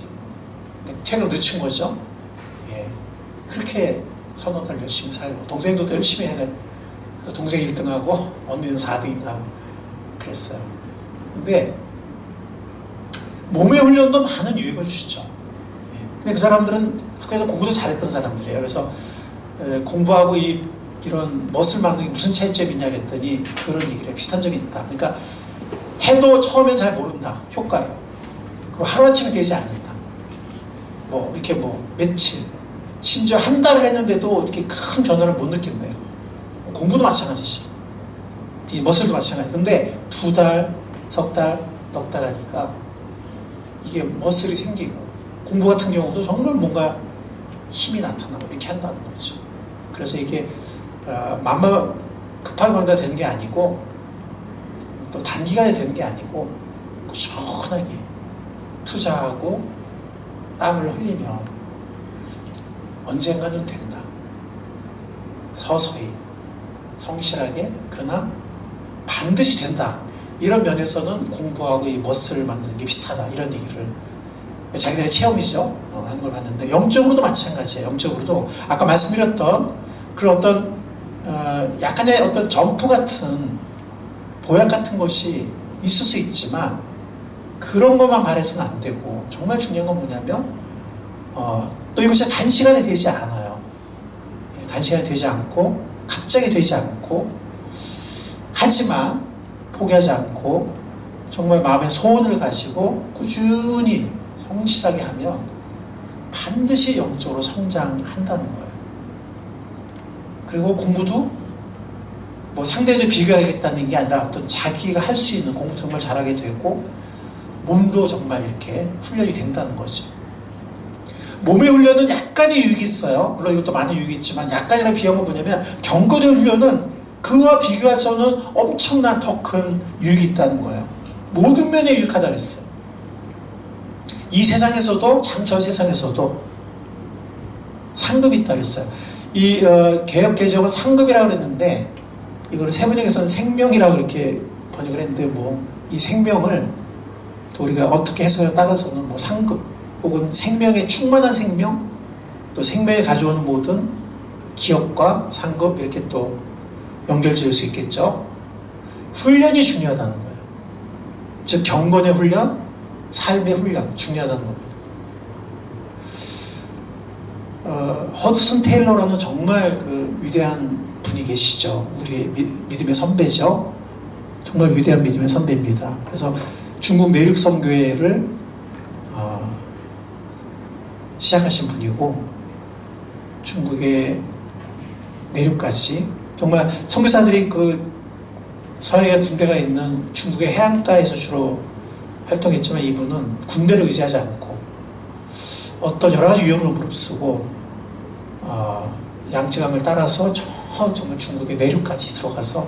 퇴근을 늦춘 거죠. 예. 그렇게 선호를 열심히 살고, 동생도 또 열심히 해. 그래서 동생 1등하고 언니는 4등인가 그랬어요. 근데 몸의 훈련도 많은 유익을 주죠. 예. 근데 그 사람들은 학교에서 공부도 잘했던 사람들이에요. 그래서 공부하고 이런 멋을 만드는 게 무슨 차이점이 있냐 그랬더니 그런 얘기를 해요. 비슷한 점이 있다. 그러니까 해도 처음엔 잘 모른다. 효과를. 그리고 하루아침에 되지 않는다. 뭐 이렇게 뭐 며칠, 심지어 한 달을 했는데도 이렇게 큰 변화를 못 느낀대요. 공부도 마찬가지지. 이 머슬도 마찬가지. 근데 2달, 석 달, 넉 달 하니까 이게 머슬이 생기고, 공부 같은 경우도 정말 뭔가 힘이 나타나고 이렇게 한다는 거죠. 그래서 이게 맘만 급하게 만다 되는 게 아니고, 또 단기간에 되는 게 아니고, 꾸준하게 투자하고 땀을 흘리면 언젠가는 된다. 서서히, 성실하게, 그러나 반드시 된다. 이런 면에서는 공부하고 이 머슬을 만드는 게 비슷하다. 이런 얘기를 자기들의 체험이죠. 하는 걸 봤는데, 영적으로도 마찬가지예요. 영적으로도 아까 말씀드렸던 그런 어떤 약간의 어떤 점프 같은 보약 같은 것이 있을 수 있지만, 그런 것만 바라서는 안 되고, 정말 중요한 건 뭐냐면 또 이것이 단시간에 되지 않아요. 단시간에 되지 않고 갑자기 되지 않고, 하지만 포기하지 않고 정말 마음의 소원을 가지고 꾸준히 성실하게 하면 반드시 영적으로 성장한다는 거예요. 그리고 공부도 뭐 상대적으로 비교하겠다는 게 아니라 어떤 자기가 할 수 있는 공부 정말 잘하게 되고, 몸도 정말 이렇게 훈련이 된다는 거죠. 몸의 훈련은 약간의 유익이 있어요. 물론 이것도 많은 유익이 있지만, 약간이라 비하면 뭐냐면 경건의 훈련은 그와 비교해서는 엄청난 더 큰 유익이 있다는 거예요. 모든 면에 유익하다 그랬어요. 이 세상에서도, 장차 세상에서도 상급이 있다 그랬어요. 이 개역 개정은 상급이라고 그랬는데, 이걸 세번역에서는 생명이라고 이렇게 번역을 했는데, 뭐 이 생명을 또 우리가 어떻게 해석에 따라서는 뭐 상급, 혹은 생명의 충만한 생명, 또 생명이 가져오는 모든 기업과 상급, 이렇게 또 연결 지을 수 있겠죠. 훈련이 중요하다는 거예요. 즉 경건의 훈련, 삶의 훈련 중요하다는 겁니다. 허드슨 테일러라는 정말 그 위대한 분이 계시죠. 우리 믿음의 선배죠. 정말 위대한 믿음의 선배입니다. 그래서 중국 내륙 선교회를 시작하신 분이고, 중국의 내륙까지 정말 선교사들이 그 서해에 군대가 있는 중국의 해안가에서 주로 활동했지만, 이분은 군대를 의지하지 않고 어떤 여러 가지 위험을 무릅쓰고 양쯔강을 따라서 정말 중국의 내륙까지 들어가서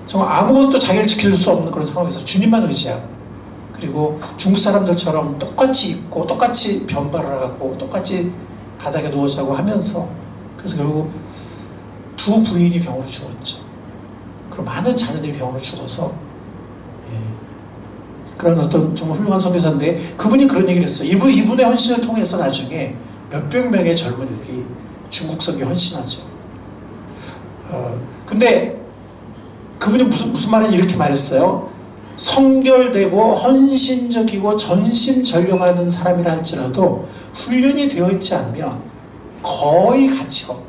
정말 아무것도 자기를 지킬 수 없는 그런 상황에서 주님만 의지하고, 그리고 중국 사람들처럼 똑같이 입고 똑같이 변발을 하고 똑같이 바닥에 누워 자고 하면서, 그래서 결국 2 부인이 병으로 죽었죠. 그리고 많은 자녀들이 병으로 죽어서, 그런 어떤 정말 훌륭한 선교사인데, 그분이 그런 얘기를 했어요. 이분의 헌신을 통해서 나중에 몇백 명의 젊은이들이 중국 선교에 헌신하죠. 근데 그분이 무슨 말을 이렇게 말했어요. 성결되고 헌신적이고 전심전력하는 사람이라 할지라도 훈련이 되어 있지 않으면 거의 가치가 없다.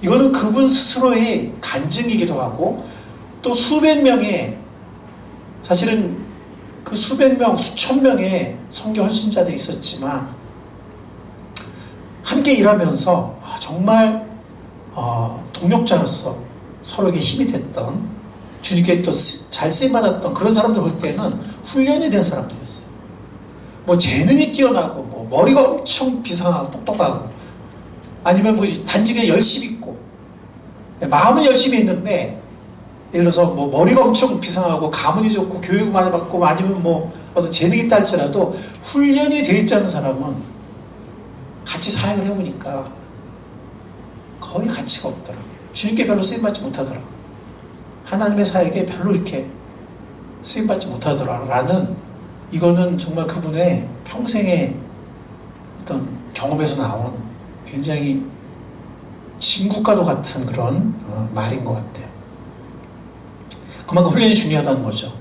이거는 그분 스스로의 간증이기도 하고, 또 수백 명의, 사실은 그 수백 명, 수천 명의 선교 헌신자들이 있었지만, 함께 일하면서 정말 동력자로서 서로에게 힘이 됐던, 주님께 또 잘 쓰임받았던 그런 사람들 볼 때는 훈련이 된 사람들이었어요. 뭐 재능이 뛰어나고, 뭐 머리가 엄청 비상하고 똑똑하고, 아니면 뭐 단지 열심히 있고, 마음은 열심히 있는데, 예를 들어서 뭐 머리가 엄청 비상하고 가문이 좋고 교육을 많이 받고, 아니면 뭐 어떤 재능이 있다 할지라도 훈련이 되어 있지 않은 사람은 같이 사역을 해보니까 거의 가치가 없더라. 주님께 별로 쓰임받지 못하더라. 하나님의 사역에 별로 이렇게 쓰임받지 못하더라. 라는, 이거는 정말 그분의 평생의 어떤 경험에서 나온 굉장히 진국과도 같은 그런 말인 것 같아요. 그만큼 훈련이 중요하다는 거죠.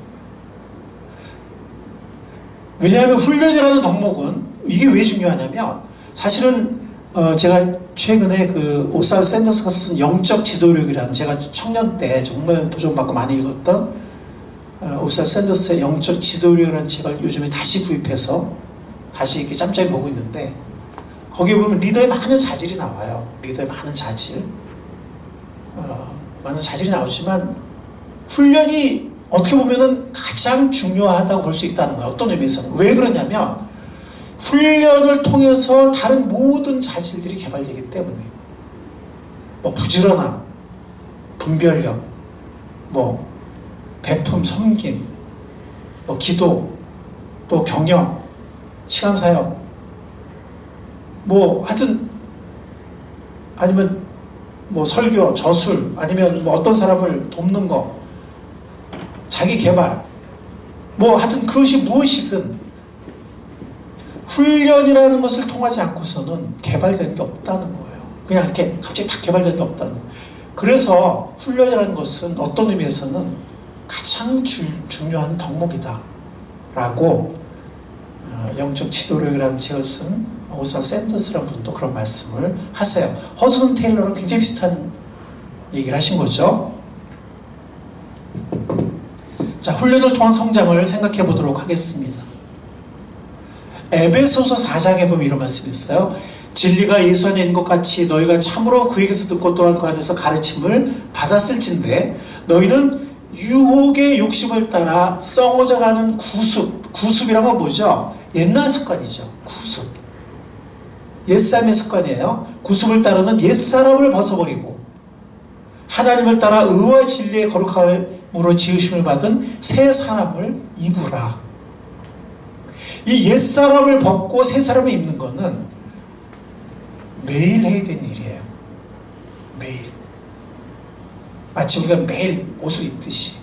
왜냐하면 훈련이라는 덕목은 이게 왜 중요하냐면, 사실은 제가 최근에 그 오살 샌더스가 쓴 영적 지도력이라는, 제가 청년 때 정말 도전받고 많이 읽었던 오살 샌더스의 영적 지도력이라는 책을 요즘에 다시 구입해서 다시 이렇게 짬짬이 보고 있는데, 거기에 보면 리더의 많은 자질이 나와요. 리더의 많은 자질, 많은 자질이 나오지만 훈련이 어떻게 보면은 가장 중요하다고 볼 수 있다는 거예요. 어떤 의미에서는. 왜 그러냐면 훈련을 통해서 다른 모든 자질들이 개발되기 때문에, 뭐 부지런함, 분별력, 뭐 배품, 섬김, 뭐 기도, 또 경영, 시간 사역, 뭐 하여튼, 아니면 뭐 설교, 저술, 아니면 뭐 어떤 사람을 돕는 거, 자기 개발, 뭐 하여튼 그것이 무엇이든 훈련이라는 것을 통하지 않고서는 개발되는 게 없다는 거예요. 그냥 이렇게 갑자기 딱 개발되는 게 없다는 거예요. 그래서 훈련이라는 것은 어떤 의미에서는 가장 중요한 덕목이다 라고 영적 지도력이라는 책을 쓴 오살 샌더스라는 분도 그런 말씀을 하세요. 허드슨 테일러랑 굉장히 비슷한 얘기를 하신 거죠. 자, 훈련을 통한 성장을 생각해 보도록 하겠습니다. 에베소서 4장에 보면 이런 말씀이 있어요. 진리가 예수 안에 있는 것 같이 너희가 참으로 그에게서 듣고 또한 그 안에서 가르침을 받았을진데 너희는 유혹의 욕심을 따라 썩어져가는 구습이란 건 뭐죠? 옛날 습관이죠. 구습. 옛사람의 습관이에요. 구습을 따르는 옛사람을 벗어버리고 하나님을 따라 의와 진리의 거룩함으로 지으심을 받은 새 사람을 입으라. 이 옛사람을 벗고 새 사람을 입는 것은 매일 해야 되는 일이에요. 매일. 마치 우리가 매일 옷을 입듯이.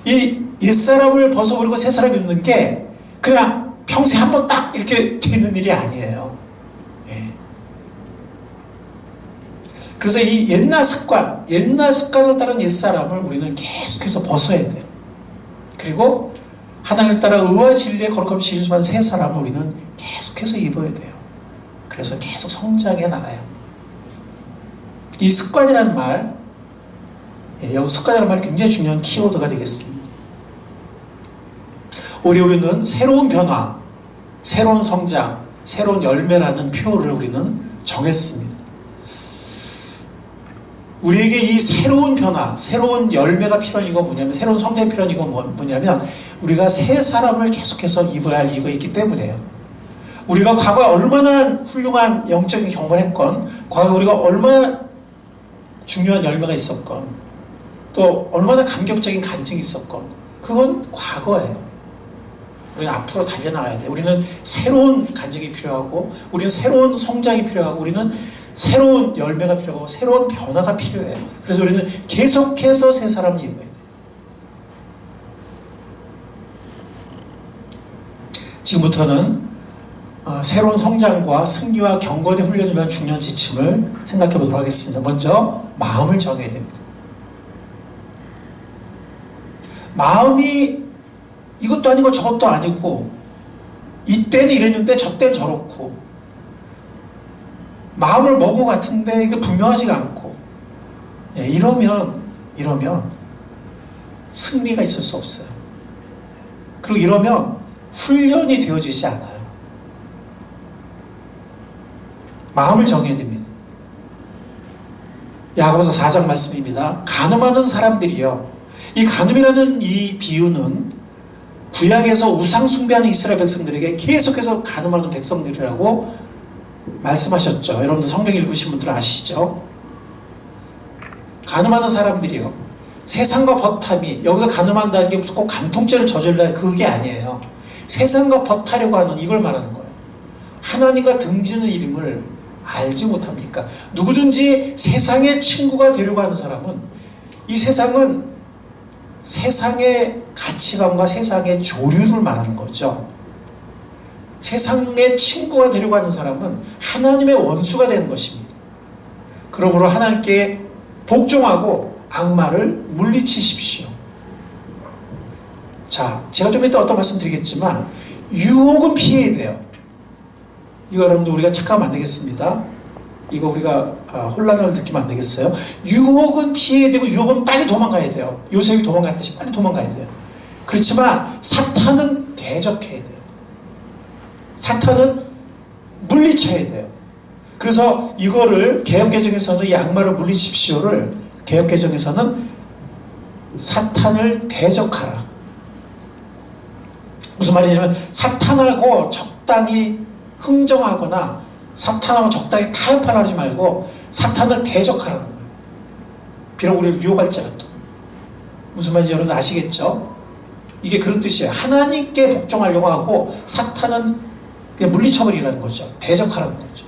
이 옛사람을 벗어버리고 새 사람을 입는 게 그냥 평소에 한 번 딱 이렇게 되는 일이 아니에요. 예. 그래서 이 옛날 습관을 따른 옛사람을 우리는 계속해서 벗어야 돼요. 그리고 하나님을 따라 의와 진리의 거룩함 지으심한 새 사람을 우리는 계속해서 입어야 돼요. 그래서 계속 성장해 나가요. 이 습관이라는 말, 여기 습관이라는 말이 굉장히 중요한 키워드가 되겠습니다. 우리는 새로운 변화, 새로운 성장, 새로운 열매라는 표를 우리는 정했습니다. 우리에게 이 새로운 변화, 새로운 열매가 필요한 이유가 뭐냐면, 새로운 성장이 필요한 이유가 뭐냐면 우리가 새 사람을 계속해서 입어야 할 이유가 있기 때문이에요. 우리가 과거에 얼마나 훌륭한 영적인 경험을 했건, 과거에 우리가 얼마나 중요한 열매가 있었건, 또 얼마나 감격적인 간증이 있었건, 그건 과거예요. 우리는 앞으로 달려나가야 돼요. 우리는 새로운 간증이 필요하고, 우리는 새로운 성장이 필요하고, 우리는 새로운 열매가 필요하고, 새로운 변화가 필요해요. 그래서 우리는 계속해서 새 사람을 입어야 돼요. 지금부터는 새로운 성장과 승리와 경건의 훈련을 위한 중요한 지침을 생각해 보도록 하겠습니다. 먼저 마음을 정해야 됩니다. 마음이 이것도 아니고 저것도 아니고, 이때는 이랬는데 저때는 저렇고, 마음을 먹은 것 같은데 이게 분명하지가 않고, 이러면 승리가 있을 수 없어요. 그리고 이러면 훈련이 되어지지 않아요. 마음을 정해야 됩니다. 야고보서 4장 말씀입니다. 간음하는 사람들이요. 이 간음이라는 이 비유는 구약에서 우상 숭배하는 이스라엘 백성들에게 계속해서 간음하는 백성들이라고 말씀하셨죠. 여러분들 성경 읽으신 분들은 아시죠? 간음하는 사람들이요. 세상과 버탐이, 여기서 간음한다는 게 무슨 꼭 간통죄를 저질러야 그게 아니에요. 세상과 버타려고 하는 이걸 말하는 거예요. 하나님과 등지는 이름을 알지 못합니까? 누구든지 세상의 친구가 되려고 하는 사람은, 이 세상은 세상의 가치관과 세상의 조류를 말하는 거죠. 세상의 친구가 되려고 하는 사람은 하나님의 원수가 되는 것입니다. 그러므로 하나님께 복종하고 악마를 물리치십시오. 자, 제가 좀 이따 어떤 말씀 드리겠지만 유혹은 피해야 돼요. 이거 여러분들 우리가 착각하면 안 되겠습니다. 이거 우리가 혼란을 느끼면 안 되겠어요. 유혹은 피해야 되고 유혹은 빨리 도망가야 돼요. 요셉이 도망갔듯이 빨리 도망가야 돼요. 그렇지만 사탄은 대적해야 돼요. 사탄은 물리쳐야 돼요. 그래서 이거를 개역개정에서는 이 악마를 물리십시오를 개역개정에서는 사탄을 대적하라. 무슨 말이냐면 사탄하고 적당히 흥정하거나 사탄하고 적당히 타협하라 하지 말고 사탄을 대적하라는 거예요. 비록 우리를 유혹할지라도. 무슨 말인지 여러분 아시겠죠? 이게 그런 뜻이에요. 하나님께 복종하려고 하고 사탄은 그냥 물리쳐버리라는 거죠. 대적하라는 거죠.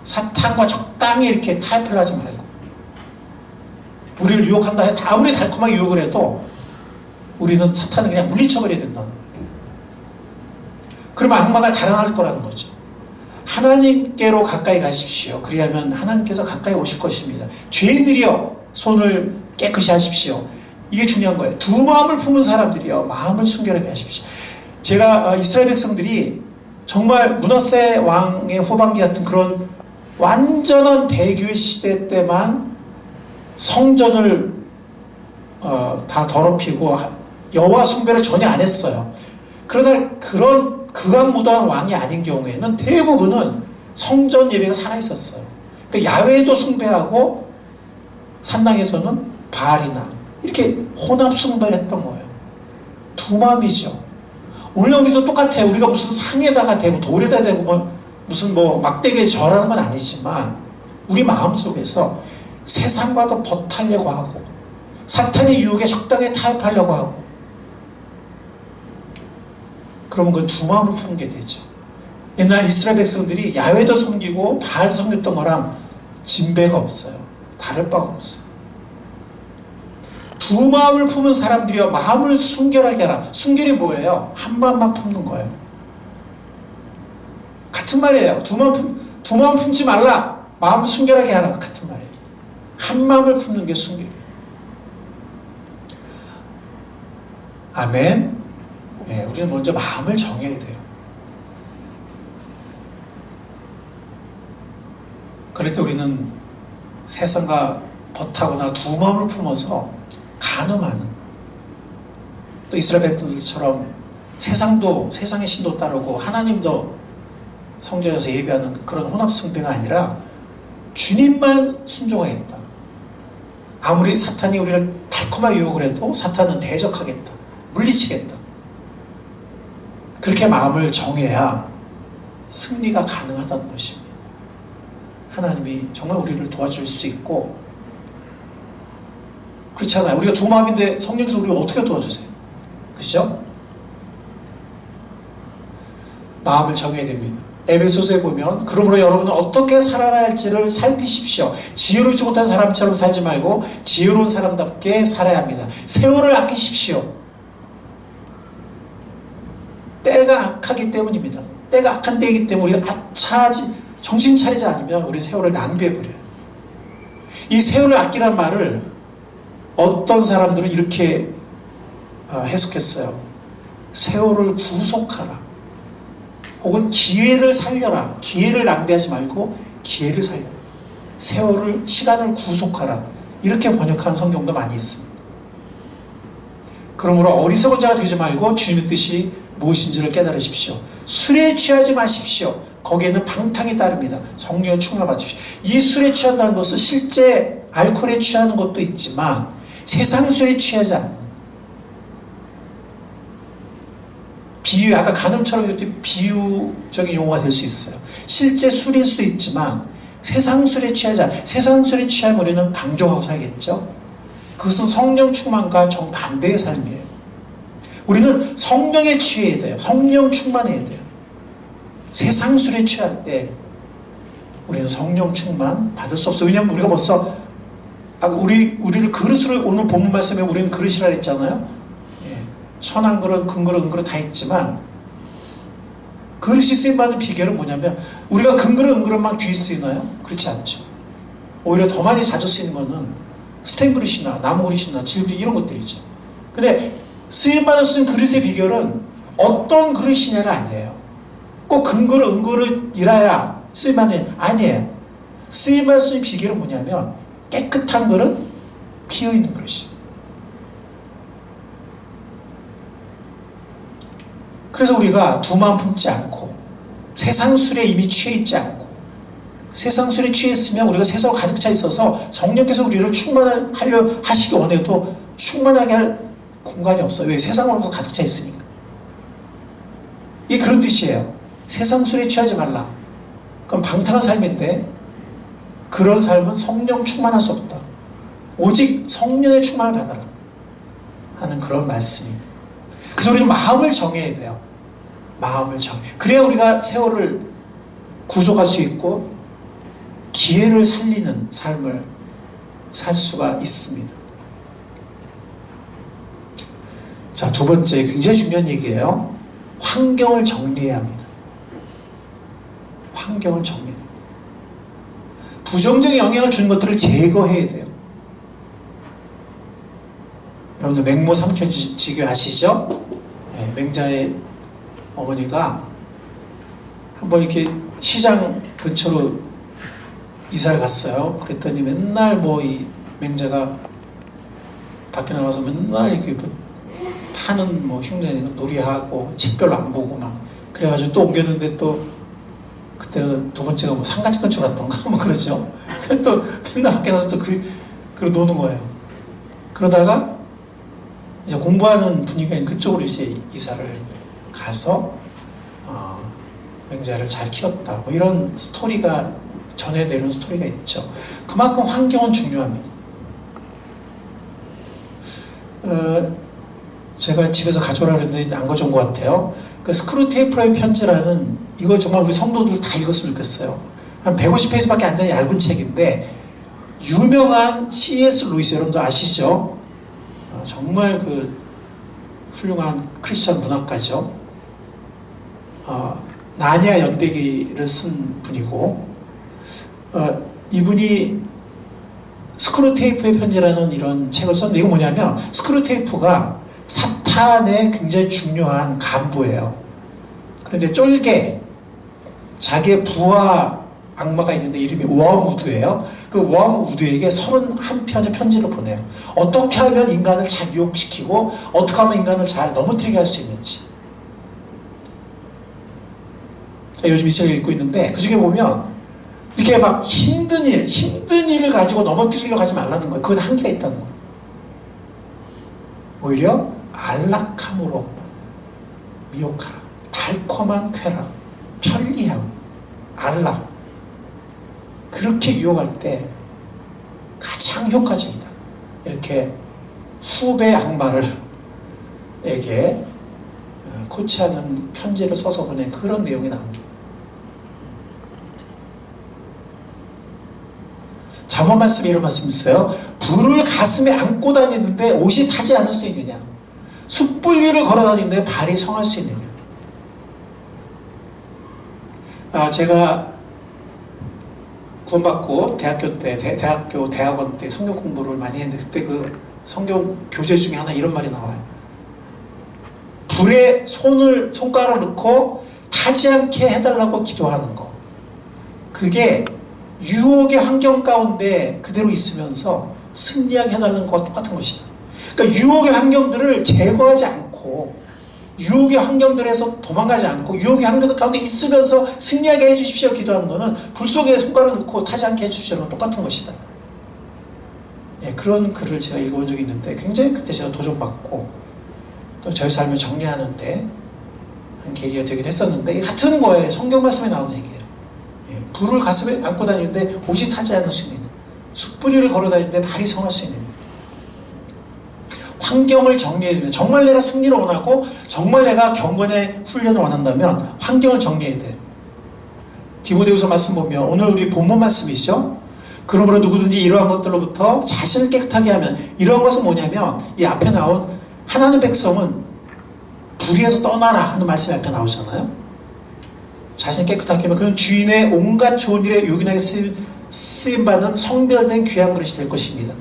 사탄과 적당히 이렇게 타협을 하지 말고 우리를 유혹한다 해도 아무리 달콤하게 유혹을 해도 우리는 사탄을 그냥 물리쳐버려야 된다는 거예요. 그러면 악마가 달아날 거라는 거죠. 하나님께로 가까이 가십시오. 그리하면 하나님께서 가까이 오실 것입니다. 죄인들이여 손을 깨끗이 하십시오. 이게 중요한 거예요. 두 마음을 품은 사람들이여 마음을 순결하게 하십시오. 제가 이스라엘 백성들이 정말 므낫세 왕의 후반기 같은 그런 완전한 배교의 시대 때만 성전을 다 더럽히고 여호와 숭배를 전혀 안 했어요. 그러나 그런 극악무도한 왕이 아닌 경우에는 대부분은 성전 예배가 살아있었어요. 그러니까 야훼도 숭배하고 산당에서는 바알이나 이렇게 혼합 숭배를 했던 거예요. 두 마음이죠. 오늘 우리도 똑같아요. 우리가 무슨 상에다가 대고 돌에다 대고 무슨 막대기에 절하는 건 아니지만 우리 마음속에서 세상과도 버타려고 하고 사탄의 유혹에 적당히 타협하려고 하고 그러면 그건 두 마음을 푸는 게 되죠. 옛날 이스라엘 백성들이 야훼도 섬기고 바알도 섬겼던 거랑 진배가 없어요. 다를 바가 없어요. 두 마음을 품은 사람들이여 마음을 순결하게 하라. 순결이 뭐예요? 한 마음만 품는 거예요. 같은 말이에요. 두 마음 품지 말라. 마음을 순결하게 하라. 같은 말이에요. 한 마음을 품는 게 순결이에요. 아멘. 네, 우리는 먼저 마음을 정해야 돼요. 그럴 때 우리는 세상과 버타거나 두 마음을 품어서 간음하는, 또 이스라엘 백성들처럼 세상의 신도 따르고 하나님도 성전에서 예배하는 그런 혼합 숭배가 아니라 주님만 순종하겠다. 아무리 사탄이 우리를 달콤하게 유혹을 해도 사탄은 대적하겠다. 물리치겠다. 그렇게 마음을 정해야 승리가 가능하다는 것입니다. 하나님이 정말 우리를 도와줄 수 있고, 그렇잖아요. 우리가 두 마음인데 성령께서 우리를 어떻게 도와주세요? 그렇죠? 마음을 정해야 됩니다. 에베소서에 보면 그러므로 여러분은 어떻게 살아가야 할지를 살피십시오. 지혜롭지 못한 사람처럼 살지 말고 지혜로운 사람답게 살아야 합니다. 세월을 아끼십시오. 때가 악하기 때문입니다. 때가 악한 때이기 때문에 우리가 정신 차리지 않으면 우리 세월을 낭비해버려요. 이 세월을 아끼란 말을 어떤 사람들은 이렇게 해석했어요. 세월을 구속하라. 혹은 기회를 살려라. 기회를 낭비하지 말고 기회를 살려라. 시간을 구속하라. 이렇게 번역한 성경도 많이 있습니다. 그러므로 어리석은 자가 되지 말고 주님의 뜻이 무엇인지를 깨달으십시오. 술에 취하지 마십시오. 거기에는 방탕이 따릅니다. 성령의 충만을 받으십시오. 이 술에 취한다는 것은 실제 알코올에 취하는 것도 있지만 세상 술에 취하지 않는, 비유, 아까 간음처럼 이렇게 비유적인 용어가 될 수 있어요. 실제 술일 수 있지만 세상 술에 취하지 않는, 세상 술에 취하면 우리는 방종하고 살겠죠. 그것은 성령 충만과 정반대의 삶이에요. 우리는 성령에 취해야 돼요. 성령 충만해야 돼요. 세상 술에 취할 때 우리는 성령 충만 받을 수 없어요. 왜냐하면 우리가 벌써 우리를 그릇으로 오늘 본문 말씀에 우리는 그릇이라 했잖아요. 예. 선한 그릇, 금 그릇 다 있지만 그릇이 쓰임받는 비결은 뭐냐면 우리가 금 그릇, 은 그릇만 귀에 쓰이나요? 그렇지 않죠. 오히려 더 많이 자주 쓰이는 거는 스텐 그릇이나 나무 그릇이나 질 그릇 이런 것들이죠. 근데 쓰임받는 쓰는 그릇의 비결은 어떤 그릇이냐가 아니에요. 꼭 금 그릇, 은 그릇이라야 쓰임받는 아니에요. 쓰임받는 쓰는 비결은 뭐냐면 깨끗한 그릇, 비어있는 그릇이. 그래서 우리가 두 마음 품지 않고 세상 술에 이미 취해 있지 않고 세상 술에 취했으면 우리가 세상 가득 차 있어서 성령께서 우리를 충만하려 하시기 원해도 충만하게 할 공간이 없어요. 왜? 세상으로서 가득 차 있으니까. 이게 그런 뜻이에요. 세상 술에 취하지 말라. 그럼 방탕한 삶인데 그런 삶은 성령 충만할 수 없다. 오직 성령의 충만을 받아라 하는 그런 말씀입니다. 그래서 우리는 마음을 정해야 돼요. 마음을 정해. 그래야 우리가 세월을 구속할 수 있고 기회를 살리는 삶을 살 수가 있습니다. 자, 두 번째 굉장히 중요한 얘기예요. 환경을 정리해야 합니다. 환경을 정리해야 합니다. 부정적인 영향을 주는 것들을 제거해야 돼요. 여러분들 맹모 삼켜지기 아시죠? 네, 맹자의 어머니가 한번 이렇게 시장 근처로 이사를 갔어요. 그랬더니 맨날 뭐 이 맹자가 밖에 나가서 맨날 이렇게 파는 뭐 흉내 놀이하고 책 별로 안 보고 막 그래가지고 또 옮겼는데 또 그때 두 번째가 뭐 상가집 근처로 갔던가 뭐 그러죠. 또 맨날 밖에 나서 또 그걸 노는 거예요. 그러다가 이제 공부하는 분위기가 그쪽으로 이제 이사를 가서 맹자를 잘 키웠다. 뭐 이런 스토리가 전해 내려온 스토리가 있죠. 그만큼 환경은 중요합니다. 제가 집에서 가져오라 그랬는데 안 가져온 것 같아요. 그 스크루테이프의 편지라는 이거 정말 우리 성도들 다 읽었으면 좋겠어요. 한 150페이지밖에 안 되는 얇은 책인데 유명한 C.S. 루이스 여러분들 아시죠? 정말 그 훌륭한 크리스천 문학가죠. 나니아 연대기를 쓴 분이고 이분이 스크루테이프의 편지라는 이런 책을 썼는데 이거 뭐냐면 스크루테이프가 사탄의 굉장히 중요한 간부예요. 그런데 쫄게 자기의 부하 악마가 있는데 이름이 워무드예요. 그 워무드에게 31편의 편지를 보내요. 어떻게 하면 인간을 잘 유혹시키고 어떻게 하면 인간을 잘 넘어뜨리게 할 수 있는지. 요즘 이 책을 읽고 있는데 그 중에 보면 이렇게 막 힘든 일을 가지고 넘어뜨리려고 하지 말라는 거예요. 그건 한계가 있다는 거예요. 오히려 안락함으로 미혹하라. 달콤한 쾌락, 편리함, 안락. 그렇게 유혹할 때 가장 효과적이다. 이렇게 후배 악마에게 코치하는 편지를 써서 보낸 그런 내용이 나옵니다. 잠언 말씀에 이런 말씀이 있어요. 불을 가슴에 안고 다니는데 옷이 타지 않을 수 있느냐? 숯불 위를 걸어 다니는데 발이 성할 수 있느냐? 제가 구원받고 대학교 때, 대학원 때 성경 공부를 많이 했는데 그때 그 성경 교재 중에 하나 이런 말이 나와요. 불에 손가락을 넣고 타지 않게 해달라고 기도하는 거. 그게 유혹의 환경 가운데 그대로 있으면서 승리하게 해달라는 것과 똑같은 것이다. 그러니까 유혹의 환경들을 제거하지 않고 유혹의 환경들에서 도망가지 않고 유혹의 환경들 가운데 있으면서 승리하게 해주십시오 기도하는 거는 불 속에 손가락을 넣고 타지 않게 해주십시오는 똑같은 것이다. 예, 그런 글을 제가 읽어본 적이 있는데 굉장히 그때 제가 도전받고 또 저희 삶을 정리하는데 한 계기가 되긴 했었는데 같은 거에 성경 말씀에 나오는 얘기예요. 예, 불을 가슴에 안고 다니는데 옷이 타지 않을 수 있는 숯불 위를 걸어 다니는데 발이 성할 수 있는 환경을 정리해야 됩니다. 정말 내가 승리를 원하고 정말 내가 경건의 훈련을 원한다면 환경을 정리해야 돼요. 디모데후서 말씀 보면 오늘 우리 본문 말씀이죠. 그러므로 누구든지 이러한 것들로부터 자신을 깨끗하게 하면, 이러한 것은 뭐냐면 이 앞에 나온 하나님 백성은 불의에서 떠나라 하는 말씀이 앞에 나오잖아요. 자신을 깨끗하게 하면 그는 주인의 온갖 좋은 일에 요긴하게 쓰임받은 성별된 귀한 그릇이 될 것입니다.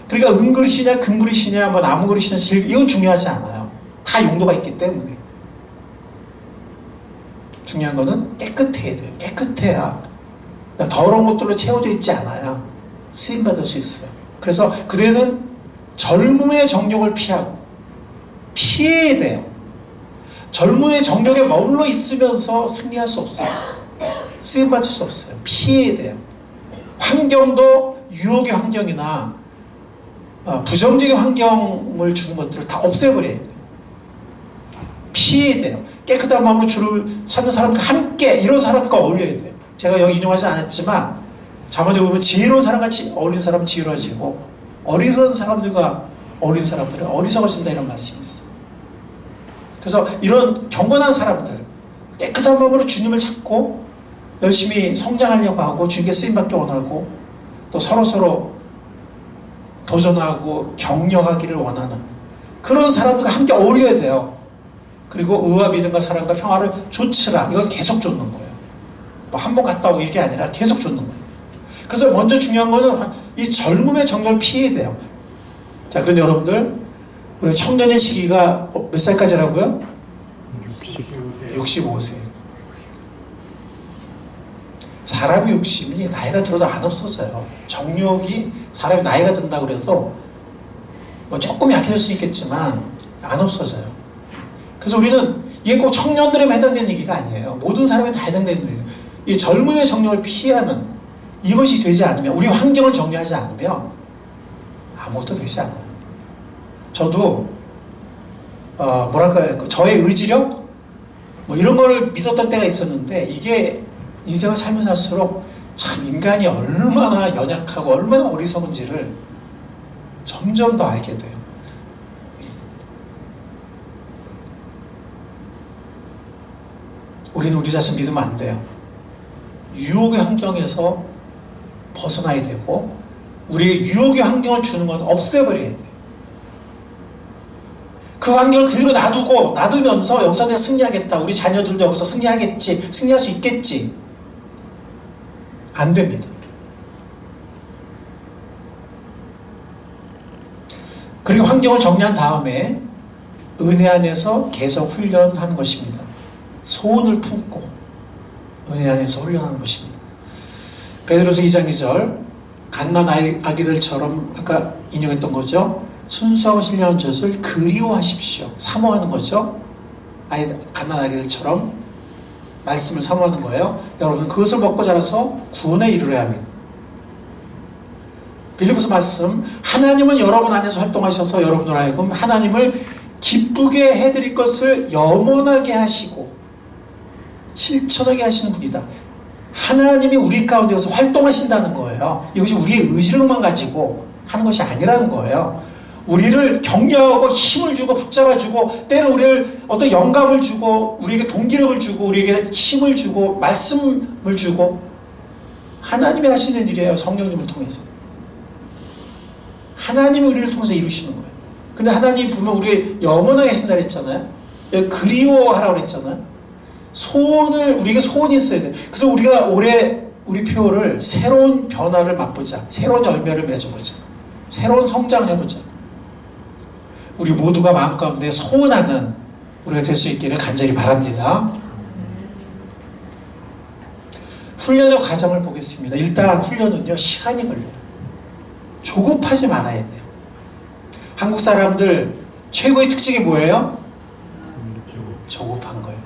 그러니까 은그릇이냐 금그릇이냐 뭐 나무그릇이냐 이건 중요하지 않아요. 다 용도가 있기 때문에. 중요한 거는 깨끗해야 돼요. 깨끗해야 더러운 것들로 채워져 있지 않아야 쓰임받을 수 있어요. 그래서 그대는 젊음의 정욕을 피해야 돼요. 젊음의 정욕에 머물러 있으면서 승리할 수 없어요. 쓰임받을 수 없어요. 피해야 돼요. 환경도 유혹의 환경이나 부정적인 환경을 주는 것들을 다 없애버려야 돼요. 피해야 돼요. 깨끗한 마음으로 주를 찾는 사람과 함께, 이런 사람과 어울려야 돼요. 제가 여기 인용하지 않았지만 자문에 보면 지혜로운 사람같이 어울리는 사람은 지혜로워지고 어리석은 사람들과 어울리는 사람들은 어리석어진다, 이런 말씀이 있어요. 그래서 이런 경건한 사람들, 깨끗한 마음으로 주님을 찾고 열심히 성장하려고 하고 주님께 쓰임받기 원하고 또 서로서로 도전하고 격려하기를 원하는 그런 사람들과 함께 어울려야 돼요. 그리고 의와 믿음과 사랑과 평화를 좇으라. 이건 계속 좇는 거예요. 뭐 한 번 갔다 오고 이게 아니라 계속 좇는 거예요. 그래서 먼저 중요한 거는 이 젊음의 정렬을 피해야 돼요. 자, 그런데 여러분들, 우리 청년의 시기가 몇 살까지라고요? 65세. 사람의 욕심이 나이가 들어도 안 없어져요. 정욕이 사람이 나이가 든다고 그래도 뭐 조금 약해질 수 있겠지만 안 없어져요. 그래서 우리는 이게 꼭 청년들에만 해당되는 얘기가 아니에요. 모든 사람이 다 해당되는 얘기예요. 이 젊음의 정욕을 피하는 이것이 되지 않으면, 우리 환경을 정리하지 않으면 아무것도 되지 않아요. 저도 뭐랄까요, 저의 의지력 뭐 이런 거를 믿었던 때가 있었는데, 이게 인생을 살면서 할수록 참 인간이 얼마나 연약하고 얼마나 어리석은지를 점점 더 알게 돼요. 우리는 우리 자신 믿으면 안 돼요. 유혹의 환경에서 벗어나야 되고, 우리의 유혹의 환경을 주는 건 없애버려야 돼요. 그 환경을 그대로 놔두면서 여기서 내가 승리하겠다, 우리 자녀들도 여기서 승리하겠지, 승리할 수 있겠지, 안 됩니다. 그리고 환경을 정리한 다음에 은혜 안에서 계속 훈련하는 것입니다. 소원을 품고 은혜 안에서 훈련하는 것입니다. 베드로서 2장 2절, 갓난 아기들처럼 아까 인용했던 거죠. 순수하고 신령한 젖을 그리워하십시오. 사모하는 거죠. 갓난 아기들처럼 말씀을 사모하는 거예요. 여러분, 그것을 먹고 자라서 구원에 이르러야 합니다. 빌립보서 말씀, 하나님은 여러분 안에서 활동하셔서 여러분을 하여금 하나님을 기쁘게 해드릴 것을 염원하게 하시고 실천하게 하시는 분이다. 하나님이 우리 가운데서 활동하신다는 거예요. 이것이 우리의 의지력만 가지고 하는 것이 아니라는 거예요. 우리를 격려하고 힘을 주고 붙잡아주고, 때로 우리를 어떤 영감을 주고 우리에게 동기력을 주고 우리에게 힘을 주고 말씀을 주고, 하나님이 하시는 일이에요. 성령님을 통해서 하나님이 우리를 통해서 이루시는 거예요. 근데 하나님 보면 우리 영원하게 하신다 그랬잖아요. 그리워하라고 그랬잖아요. 우리에게 소원이 있어야 돼. 그래서 우리가 올해 우리 표를 새로운 변화를 맛보자, 새로운 열매를 맺어보자, 새로운 성장을 해보자. 우리 모두가 마음 가운데 소원하는 우리가 될 수 있기를 간절히 바랍니다. 훈련의 과정을 보겠습니다. 일단 훈련은요, 시간이 걸려요. 조급하지 말아야 돼요. 한국 사람들 최고의 특징이 뭐예요? 조급한 거예요.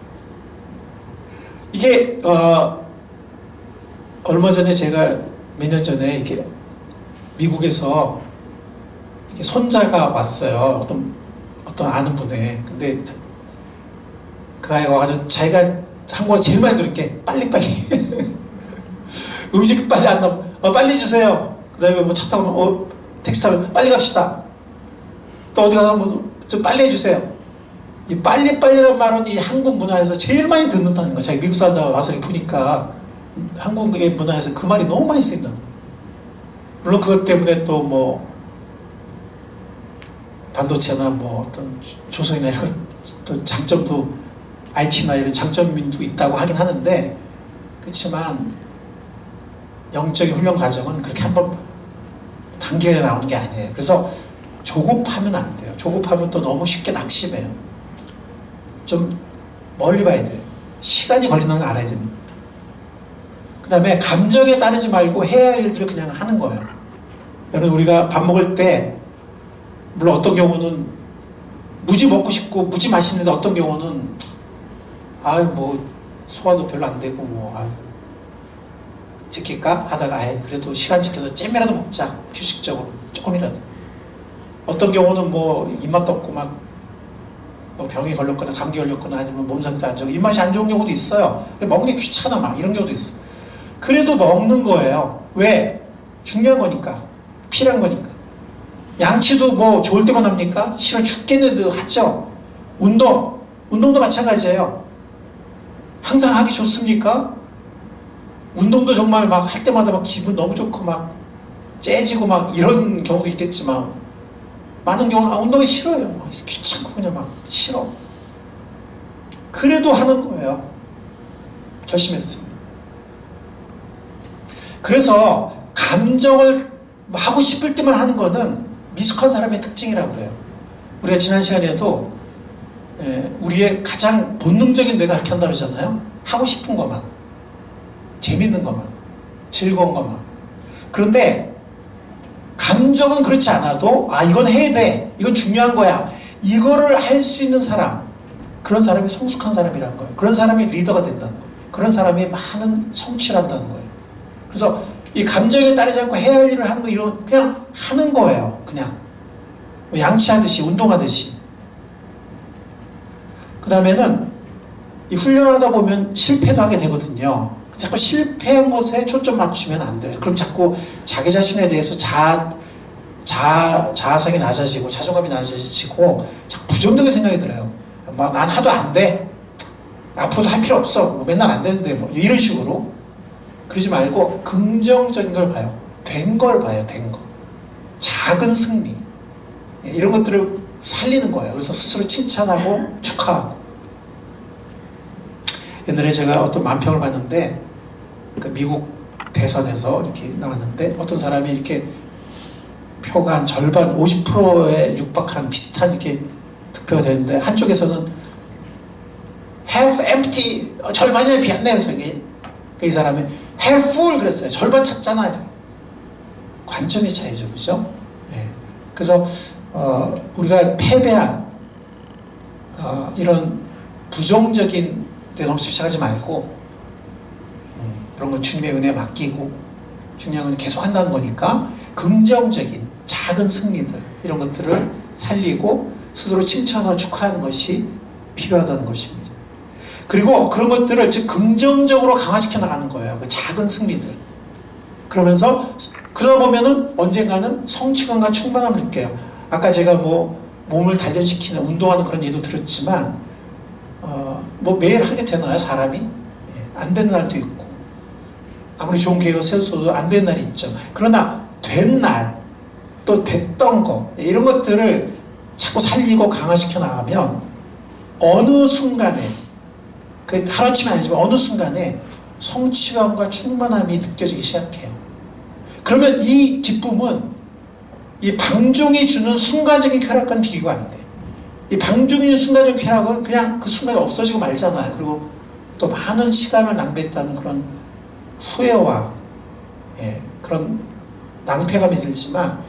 이게 얼마 전에 제가 몇 년 전에 이렇게 미국에서 이렇게 손자가 왔어요. 어떤 아는 분의. 근데 그 아이가 와가지고 자기가 한국어 제일 많이 들은 게 빨리빨리 음식 빨리 안 나오면 빨리 주세요. 그 다음에 뭐 차 타고 택시 타면 빨리 갑시다. 또 어디 가서 좀 빨리 해주세요. 이 빨리빨리라는 말은 이 한국 문화에서 제일 많이 듣는다는 거. 자기 미국 살다 와서 보니까 한국의 문화에서 그 말이 너무 많이 쓰인다는 거. 물론 그것 때문에 또 뭐 반도체나 뭐 어떤 조선이나 이런 또 장점도 IT나 이런 장점도 있다고 하긴 하는데, 그렇지만 영적인 훈련 과정은 그렇게 한번 단계에 나오는 게 아니에요. 그래서 조급하면 안 돼요. 조급하면 또 너무 쉽게 낙심해요. 좀 멀리 봐야 돼요. 시간이 걸리는 걸 알아야 됩니다. 그 다음에 감정에 따르지 말고 해야 할 일들을 그냥 하는 거예요. 여러분, 우리가 밥 먹을 때 물론 어떤 경우는 무지 먹고 싶고 무지 맛있는데, 어떤 경우는 아유 뭐 소화도 별로 안 되고 뭐 아유 지킬까 하다가 아예 그래도 시간 지켜서 잼이라도 먹자, 휴식적으로 조금이라도. 어떤 경우는 뭐 입맛도 없고 막 뭐 병이 걸렸거나 감기 걸렸거나 아니면 몸 상태 안 좋고 입맛이 안 좋은 경우도 있어요. 먹는 게 귀찮아 막 이런 경우도 있어. 그래도 먹는 거예요. 왜? 중요한 거니까, 필요한 거니까. 양치도 뭐 좋을 때만 합니까? 싫어 죽겠는데도 하죠. 운동도 마찬가지예요. 항상 하기 좋습니까? 운동도 정말 막 할 때마다 막 기분 너무 좋고 막 째지고 막 이런 경우도 있겠지만, 많은 경우는 운동이 싫어요. 귀찮고 그냥 막 싫어. 그래도 하는 거예요. 결심했습니다. 그래서 감정을 하고 싶을 때만 하는 거는 미숙한 사람의 특징이라고 그래요. 우리가 지난 시간에도 우리의 가장 본능적인 뇌가 그렇게 한다고 그러잖아요. 하고 싶은 것만, 재밌는 것만, 즐거운 것만. 그런데 감정은 그렇지 않아도 이건 해야 돼, 이건 중요한 거야, 이거를 할 수 있는 사람, 그런 사람이 성숙한 사람이라는 거예요. 그런 사람이 리더가 된다는 거예요. 그런 사람이 많은 성취를 한다는 거예요. 그래서 이 감정에 따르지 않고 해야 할 일을 하는 거, 이런 그냥 하는 거예요. 그냥 양치하듯이, 운동하듯이. 그 다음에는 이 훈련하다 보면 실패도 하게 되거든요. 자꾸 실패한 것에 초점 맞추면 안 돼요. 그럼 자꾸 자기 자신에 대해서 자아성이 낮아지고 자존감이 낮아지고 자꾸 부정적인 생각이 들어요. 막 난 하도 안 돼, 앞으로도 할 필요 없어, 뭐 맨날 안 되는데 뭐 이런 식으로. 그러지 말고 긍정적인 걸 봐요. 된 걸 봐요. 된 거. 작은 승리, 이런 것들을 살리는 거예요. 그래서 스스로 칭찬하고 축하하고. 옛날에 제가 어떤 만평을 봤는데, 그 미국 대선에서 이렇게 나왔는데, 어떤 사람이 이렇게 표가 한 절반 50%에 육박한 비슷한 이렇게 득표가 되는데, 한쪽에서는 half empty, 절반이 비었네. 그래서 이 사람이 half full 그랬어요. 절반 찼잖아. 이렇게. 관점의 차이죠, 그죠? 네. 그래서 우리가 패배한 이런 부정적인 데 너무 집착하지 말고, 그런 건 주님의 은혜에 맡기고, 중요한 건 계속 한다는 거니까 긍정적인 작은 승리들, 이런 것들을 살리고 스스로 칭찬하고 축하하는 것이 필요하다는 것입니다. 그리고 그런 것들을 즉 긍정적으로 강화시켜 나가는 거예요. 그 작은 승리들. 그러면서 그러다 보면은 언젠가는 성취감과 충만함을 느껴요. 아까 제가 뭐 몸을 단련시키는, 운동하는 그런 예도 들었지만, 뭐 매일 하게 되나요, 사람이? 안 되는 날도 있고, 아무리 좋은 계획을 세워도 안 되는 날이 있죠. 그러나 된 날, 또 됐던 거, 이런 것들을 자꾸 살리고 강화시켜 나가면 어느 순간에, 그 하루아침이 아니지만 어느 순간에 성취감과 충만함이 느껴지기 시작해요. 그러면 이 기쁨은 이 방종이 주는 순간적인 쾌락과는 비교가 안 돼. 이 방종이 주는 순간적인 쾌락은 그냥 그 순간에 없어지고 말잖아요. 그리고 또 많은 시간을 낭비했다는 그런 후회와 그런 낭패감이 들지만,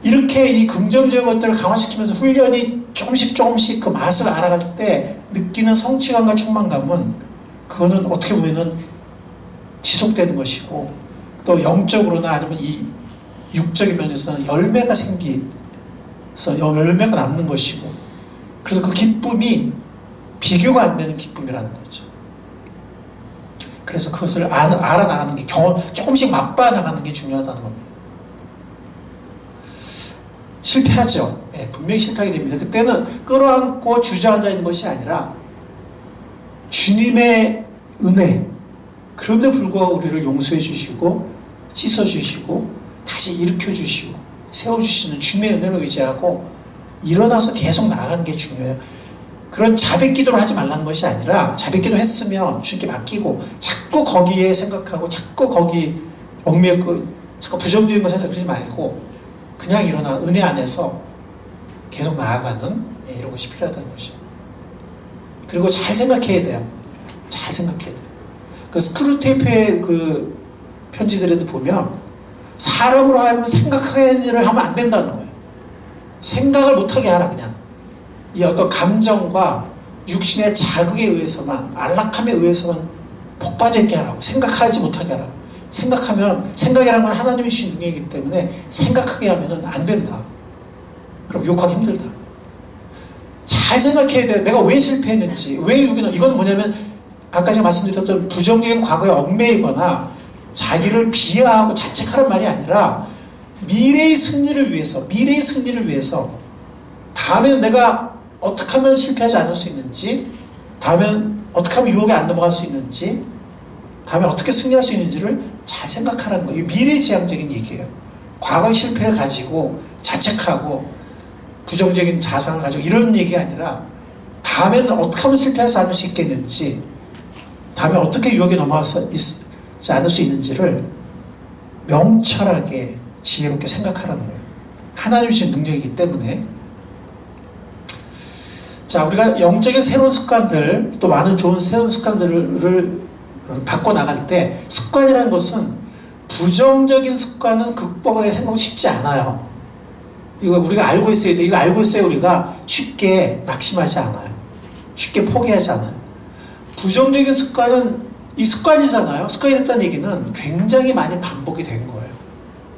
이렇게 이 긍정적인 것들을 강화시키면서 훈련이 조금씩 그 맛을 알아갈 때 느끼는 성취감과 충만감은, 그거는 어떻게 보면은 지속되는 것이고, 또 영적으로나 아니면 이 육적인 면에서는 열매가 생기서 열매가 남는 것이고, 그래서 그 기쁨이 비교가 안 되는 기쁨이라는 거죠. 그래서 그것을 알아나가는 게, 조금씩 맛봐 나가는 게 중요하다는 겁니다. 실패하죠. 예, 분명히 실패하게 됩니다. 그때는 끌어안고 주저앉아 있는 것이 아니라 주님의 은혜, 그런데 불구하고 우리를 용서해 주시고 씻어 주시고 다시 일으켜 주시고 세워 주시는 주님의 은혜를 의지하고 일어나서 계속 나아가는 게 중요해요. 그런 자백기도를 하지 말라는 것이 아니라, 자백기도 했으면 주님께 맡기고 자꾸 거기에 생각하고 자꾸 거기 얽매이고 자꾸 부정적인 거 생각하지 말고 그냥 일어나 은혜 안에서 계속 나아가는, 이런 것이 필요하다는 것이죠. 그리고 잘 생각해야 돼요. 잘 생각해야 돼요. 그 스크루테이프의 그 편지들에도 보면 사람으로 하여금 생각하는 일을 하면 안 된다는 거예요. 생각을 못하게 하라. 그냥 이 어떤 감정과 육신의 자극에 의해서만, 안락함에 의해서만 폭빠져 있게 하라고, 생각하지 못하게 하라고. 생각하면, 생각이라는 건 하나님이 주신 능력이기 때문에 생각하게 하면 안 된다. 그럼 욕하기 힘들다. 잘 생각해야 돼요. 내가 왜 실패했는지, 왜 여기는, 이건 뭐냐면 아까 제가 말씀드렸던 부정적인 과거에 얽매이거나 자기를 비하하고 자책하는 말이 아니라 미래의 승리를 위해서 다음에는 내가 어떻게 하면 실패하지 않을 수 있는지, 다음엔 어떻게 하면 유혹에 안 넘어갈 수 있는지, 다음에 어떻게 승리할 수 있는지를 잘 생각하라는 거예요. 미래지향적인 얘기예요. 과거의 실패를 가지고 자책하고 부정적인 자상을 가지고 이런 얘기가 아니라 다음에는 어떻게 하면 실패하지 않을 수 있겠는지, 다음에 어떻게 유혹에 넘어가지 않을 수 있는지를 명철하게 지혜롭게 생각하라는 거예요. 하나님 주신 능력이기 때문에. 자, 우리가 영적인 새로운 습관들, 또 많은 좋은 새로운 습관들을 바꿔나갈 때, 습관이라는 것은 부정적인 습관은 극복하기 생각하기 쉽지 않아요. 이거 우리가 알고 있어야 돼. 이거 알고 있어야 우리가 쉽게 낙심하지 않아요. 쉽게 포기하지 않아요. 부정적인 습관은 이 습관이잖아요. 습관이 됐다는 얘기는 굉장히 많이 반복이 된 거예요.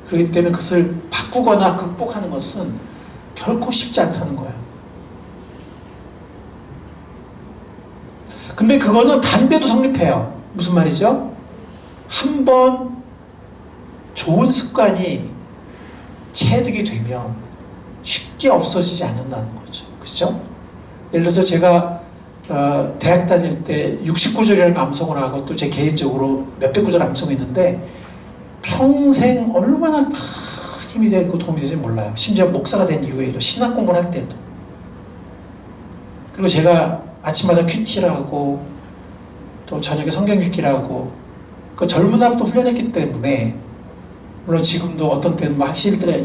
그렇기 때문에 그것을 바꾸거나 극복하는 것은 결코 쉽지 않다는 거예요. 근데 그거는 반대도 성립해요. 무슨 말이죠? 한번 좋은 습관이 체득이 되면 쉽게 없어지지 않는다는 거죠. 그렇죠? 예를 들어서 제가 대학 다닐 때 69절이라는 암송을 하고 또 제 개인적으로 몇백 구절 암송이 있는데 평생 얼마나 큰 힘이 되고 도움이 되는지 몰라요. 심지어 목사가 된 이후에도, 신학 공부를 할 때도. 그리고 제가 아침마다 큐티를 하고 또 저녁에 성경 읽기를 하고 그 젊은 날부터 훈련했기 때문에, 물론 지금도 어떤 때는 뭐 확실히 때가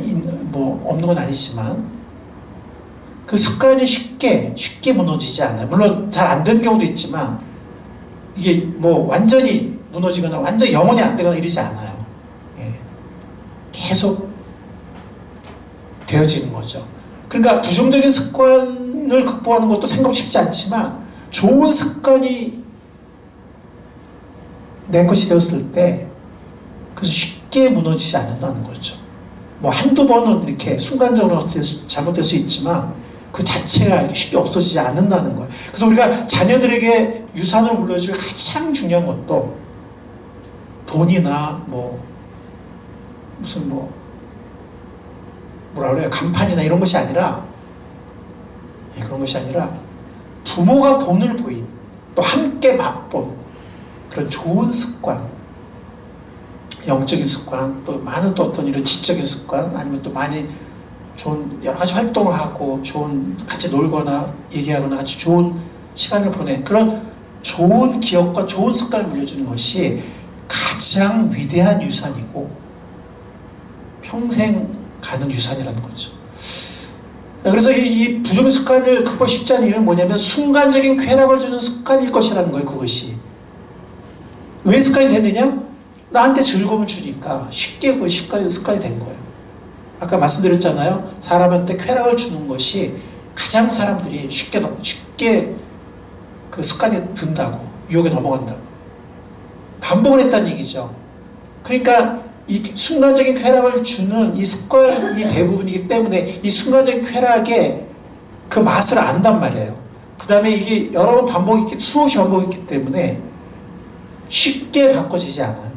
뭐 없는 건 아니지만 그 습관이 쉽게 무너지지 않아요. 물론 잘 안 되는 경우도 있지만 이게 뭐 완전히 무너지거나 완전히 영원히 안 되거나 이러지 않아요. 예. 계속 되어지는 거죠. 그러니까 부정적인 습관을 극복하는 것도 생각보다 쉽지 않지만 좋은 습관이 내 것이 되었을 때 그래서 쉽게 무너지지 않는다는 거죠. 뭐 한두 번은 이렇게 순간적으로 잘못될 수 있지만 그 자체가 이렇게 쉽게 없어지지 않는다는 거예요. 그래서 우리가 자녀들에게 유산을 물려줄 가장 중요한 것도 돈이나 뭐 무슨 뭐 뭐라 그래요, 간판이나 이런 것이 아니라, 그런 것이 아니라 부모가 본을 보인, 또 함께 맛본 그런 좋은 습관, 영적인 습관, 또 많은 또 어떤 이런 지적인 습관, 아니면 또 많이 좋은 여러 가지 활동을 하고 좋은 같이 놀거나 얘기하거나 같이 좋은 시간을 보낸 그런 좋은 기억과 좋은 습관을 물려주는 것이 가장 위대한 유산이고 평생 가는 유산이라는 거죠. 그래서 이 부정의 습관을 극복 쉽지 않은 이유는 뭐냐면 순간적인 쾌락을 주는 습관일 것이라는 거예요. 그것이 왜 습관이 됐느냐? 나한테 즐거움을 주니까 쉽게 그 습관이 된 거예요. 아까 말씀드렸잖아요. 사람한테 쾌락을 주는 것이 가장 사람들이 쉽게 그 습관이 든다고, 유혹에 넘어간다고. 반복을 했다는 얘기죠. 그러니까 이 순간적인 쾌락을 주는 이 습관이 대부분이기 때문에 이 순간적인 쾌락의 그 맛을 안단 말이에요. 그 다음에 이게 여러 번 반복했기, 수없이 반복했기 때문에 쉽게 바꿔지지 않아요.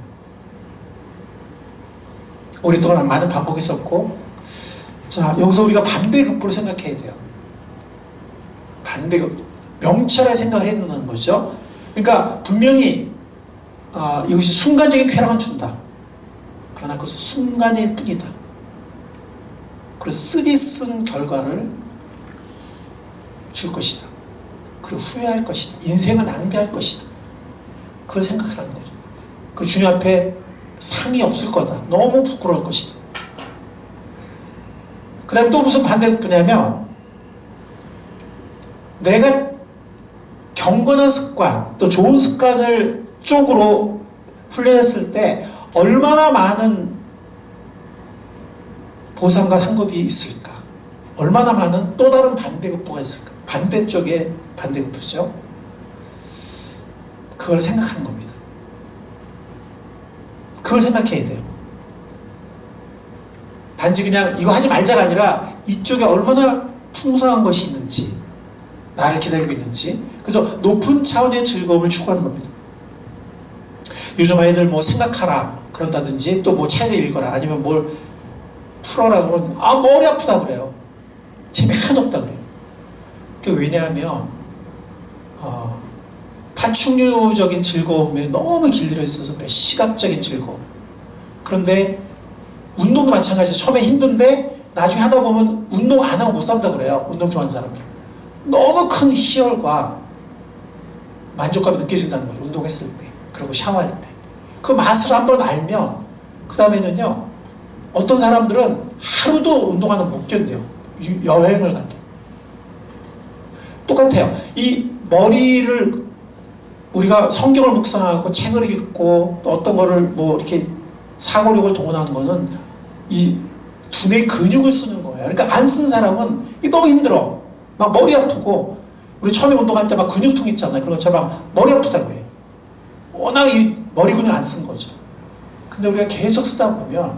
오랫동안 많은 반복이 있었고, 자, 여기서 우리가 반대급부로 생각해야 돼요. 반대급. 명철의 생각을 해야 된다는 거죠. 그러니까 분명히 이것이 순간적인 쾌락은 준다. 그러나 그것은 순간일 뿐이다. 그래서 쓰디쓴 결과를 줄 것이다. 그리고 후회할 것이다. 인생을 낭비할 것이다. 그걸 생각하라는 거죠. 그 주님 앞에 상이 없을 거다. 너무 부끄러울 것이다. 그 다음에 또 무슨 반대급부냐면 내가 경건한 습관, 또 좋은 습관을 쪽으로 훈련했을 때 얼마나 많은 보상과 상급이 있을까? 얼마나 많은 또 다른 반대급부가 있을까? 반대쪽의 반대급부죠. 그걸 생각하는 겁니다. 그걸 생각해야 돼요. 단지 그냥 이거 하지 말자가 아니라 이쪽에 얼마나 풍성한 것이 있는지, 나를 기다리고 있는지. 그래서 높은 차원의 즐거움을 추구하는 겁니다. 요즘 아이들 뭐 생각하라 그런다든지 또 뭐 책을 읽어라 아니면 뭘 풀어라 그러면 머리 아프다 그래요. 재미 하나도 없다 그래요. 그게 왜냐하면 파충류적인 즐거움에 너무 길들여 있어서 그래. 시각적인 즐거움. 그런데 운동도 마찬가지예요. 처음에 힘든데 나중에 하다 보면 운동 안 하고 못 산다 그래요. 운동 좋아하는 사람들. 너무 큰 희열과 만족감이 느껴진다는 거죠. 운동했을 때. 그리고 샤워할 때. 그 맛을 한번 알면 그 다음에는요. 어떤 사람들은 하루도 운동하는 못 견뎌요. 여행을 가도. 똑같아요. 이 머리를 우리가 성경을 묵상하고 책을 읽고 또 어떤 거를 뭐 이렇게 사고력을 동원하는 거는 이 두뇌 근육을 쓰는 거예요. 그러니까 안 쓴 사람은 이게 너무 힘들어. 막 머리 아프고 우리 처음에 운동할 때 막 근육통 있잖아요. 그런 것처럼 막 머리 아프다 그래요. 워낙 이 머리 근육 안 쓴 거죠. 근데 우리가 계속 쓰다 보면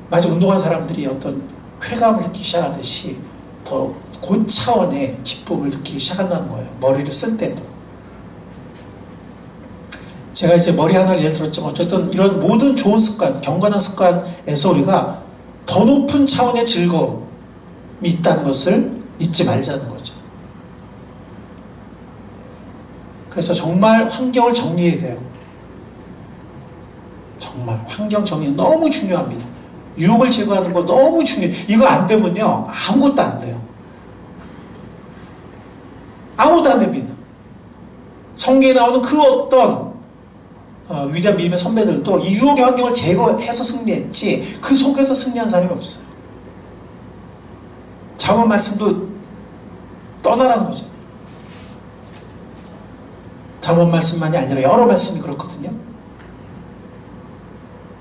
마치 운동한 사람들이 어떤 쾌감을 느끼기 시작하듯이 더 고차원의 기쁨을 느끼기 시작한다는 거예요. 머리를 쓸 때도. 제가 이제 머리 하나를 예를 들었지만 어쨌든 이런 모든 좋은 습관, 경건한 습관에서 우리가 더 높은 차원의 즐거움이 있다는 것을 잊지 말자는 거죠. 그래서 정말 환경을 정리해야 돼요. 정말 환경 정리 너무 중요합니다. 유혹을 제거하는 거 너무 중요해요. 이거 안 되면요 아무것도 안 돼요. 아무것도 안 됩니다. 성경에 나오는 그 어떤 위대한 믿음의 선배들도 이 유혹의 환경을 제거해서 승리했지 그 속에서 승리한 사람이 없어요. 잠언 말씀도 떠나라는 거잖아요. 잠언 말씀만이 아니라 여러 말씀이 그렇거든요.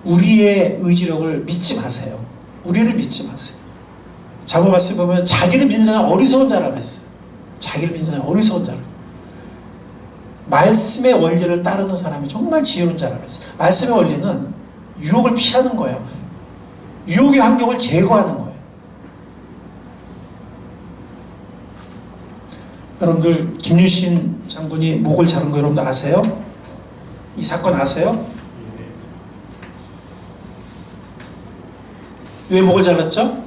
우리의 의지력을 믿지 마세요. 우리를 믿지 마세요. 잠언 말씀 보면 자기를 믿는 자는 어리석은 자라 그랬어요. 자기를 믿는 자는 어리석은 자라. 말씀의 원리를 따르는 사람이 정말 지혜로운 자라 그랬어요. 말씀의 원리는 유혹을 피하는 거예요. 유혹의 환경을 제거하는 거예요. 여러분들 김유신 장군이 목을 자른 거 여러분들 아세요? 이 사건 아세요? 왜 목을 잘랐죠?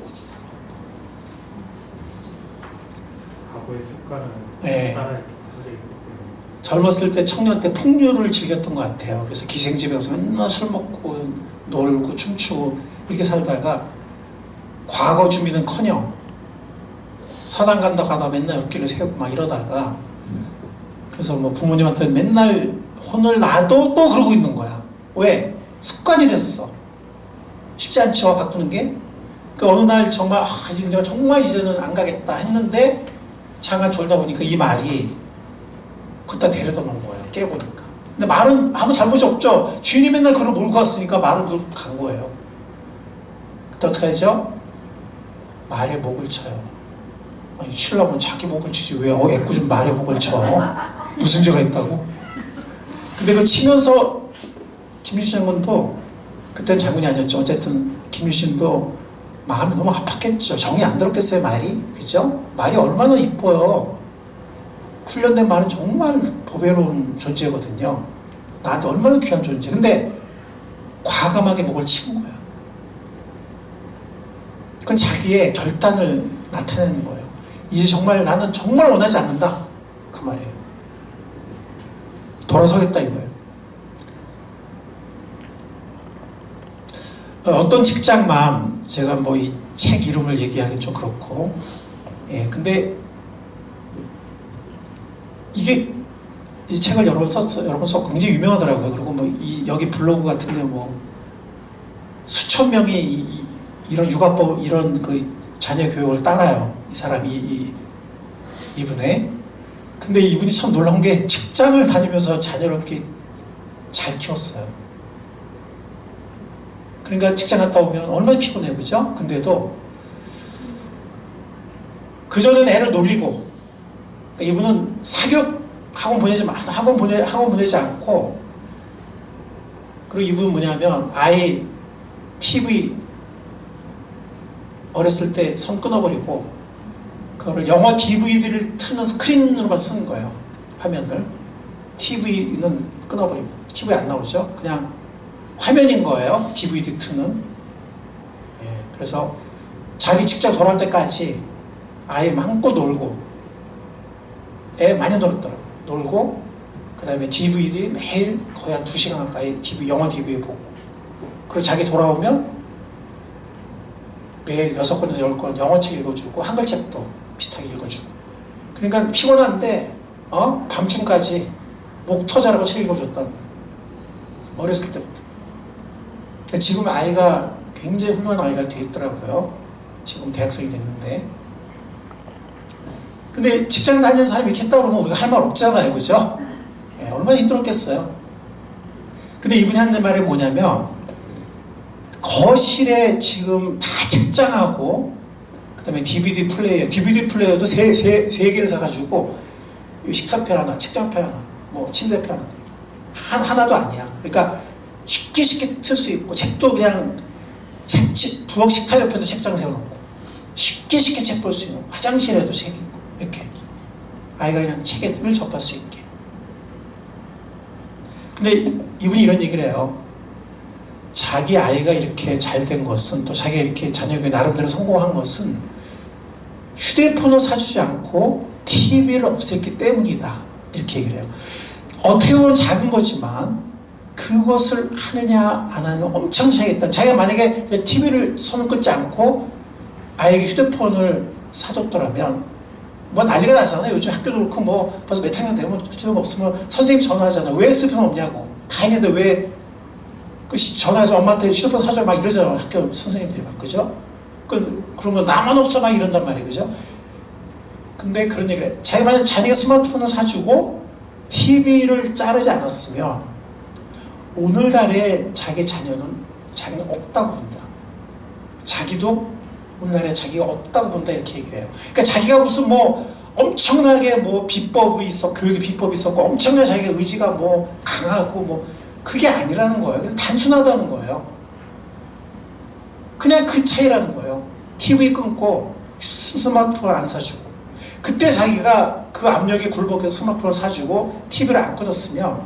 과거의 습관을 네. 따라야 젊었을 때 청년 때 풍류를 즐겼던 것 같아요. 그래서 기생집에 가서 맨날 술 먹고 놀고 춤추고 이렇게 살다가 과거 준비는커녕 서당 간다 가다 맨날 엽기를 세우고 막 이러다가 그래서 뭐 부모님한테 맨날 혼을 나도 또 그러고 있는 거야. 왜? 습관이 됐어. 쉽지 않죠 바꾸는 게. 그 어느 날 정말 이제 내가 정말 이제는 안 가겠다 했는데 잠깐 졸다 보니까 이 말이 그따 데려다 놓은 거예요. 깨보니까. 근데 말은 아무 잘못이 없죠. 주인이 맨날 그걸 몰고 갔으니까 말은 그걸 간 거예요. 그때 어떻게 하죠? 말에 목을 쳐요. 아니 치려면 자기 목을 치지 왜 애꿎은 말에 목을 쳐? 무슨 죄가 있다고? 근데 그 치면서 김유신 장군도 그때는 장군이 아니었죠. 어쨌든 김유신도 마음이 너무 아팠겠죠. 정이 안 들었겠어요 말이. 그죠? 말이 얼마나 이뻐요. 훈련된 말은 정말 보배로운 존재거든요. 나한테 얼마나 귀한 존재. 근데 과감하게 목을 친 거야. 그건 자기의 결단을 나타내는 거예요. 이제 정말 나는 정말 원하지 않는다. 그 말이에요. 돌아서겠다 이거예요. 어떤 직장맘, 제가 뭐 이 책 이름을 얘기하기는 좀 그렇고, 예, 근데 이게 이 책을 여러 번 썼어요. 여러 번 썼고 굉장히 유명하더라고요. 그리고 뭐 여기 블로그 같은데 뭐 수천 명이 이런 육아법, 이런 그 자녀 교육을 따라요. 이 사람이 이분의. 근데 이분이 참 놀라운 게 직장을 다니면서 자녀를 그렇게 잘 키웠어요. 그러니까 직장 갔다 오면 얼마나 피곤해요, 그죠? 근데도 그전에는 애를 놀리고, 그러니까 이분은 사교육 학원 보내지 않고, 그리고 이분은 뭐냐면 아이 TV 어렸을 때 선 끊어버리고 그거를 영화 DVD를 트는 스크린으로만 쓰는 거예요. 화면을. TV는 끊어버리고, TV 안 나오죠? 그냥 화면인 거예요. DVD 트는. 예, 그래서 자기 직장 돌아올 때까지 아이 마음껏 놀고, 애 많이 놀았더라고요. 놀고, 그 다음에 DVD 매일 거의 한 2시간 가까이 영화 DVD 보고, 그리고 자기 돌아오면 매일 6권에서 10권 영어책 읽어주고 한글책도 비슷하게 읽어주고. 그러니까 피곤한데 밤중까지 목 터져라고 책 읽어줬던, 어렸을 때부터. 지금 아이가 굉장히 훌륭한 아이가 됐더라고요. 지금 대학생이 됐는데. 근데 직장 다니는 사람이 이렇게 했다고 그러면 우리가 할 말 없잖아요, 그죠? 예, 얼마나 힘들었겠어요. 근데 이분이 하는 말이 뭐냐면, 거실에 지금 다 책장하고, 그 다음에 DVD 플레이어도 세 개를 사가지고, 식탁표 하나, 책장표 하나, 뭐 침대표 하나, 하나도 아니야. 그러니까 쉽게 틀 수 있고, 책도 그냥 부엌 식탁 옆에도 책장 세워놓고, 쉽게 책 볼 수 있는, 화장실에도 책 있고, 이렇게 아이가 그냥 책에 늘 접할 수 있게. 근데 이분이 이런 얘기를 해요. 자기 아이가 이렇게 잘 된 것은, 또 자기가 이렇게 자녀에게 나름대로 성공한 것은 휴대폰을 사주지 않고 TV를 없앴기 때문이다. 이렇게 얘기를 해요. 어떻게 보면 작은 거지만 그것을 하느냐 안 하느냐 엄청 차이가 있다. 자기가 만약에 TV를 손을 끊지 않고 아이에게 휴대폰을 사줬더라면 뭐 난리가 나잖아요. 요즘 학교도 그렇고 뭐 벌써 몇 학년 되면 휴대폰 없으면 선생님 전화하잖아. 왜 휴대폰 없냐고. 다 있는데 왜 전화해서 엄마한테 휴대폰 사줘 막 이러잖아요. 학교 선생님들이 막, 그죠? 그러면 나만 없어 막 이런단 말이에요, 그죠? 근데 그런 얘기를 해. 만약 자기가 스마트폰을 사주고 TV를 자르지 않았으면 오늘날에 자기 자녀는 자기는 없다고 본다. 자기도 오늘날에 자기가 없다고 본다, 이렇게 얘기를 해요. 그러니까 자기가 무슨 뭐 엄청나게 뭐 비법이 교육의 비법이 있었고 엄청나게 자기가 의지가 뭐 강하고 뭐 그게 아니라는 거예요. 그냥 단순하다는 거예요. 그냥 그 차이라는 거예요. TV 끊고 스마트폰 안 사주고. 그때 자기가 그 압력에 굴복해서 스마트폰을 사주고 TV를 안 끊었으면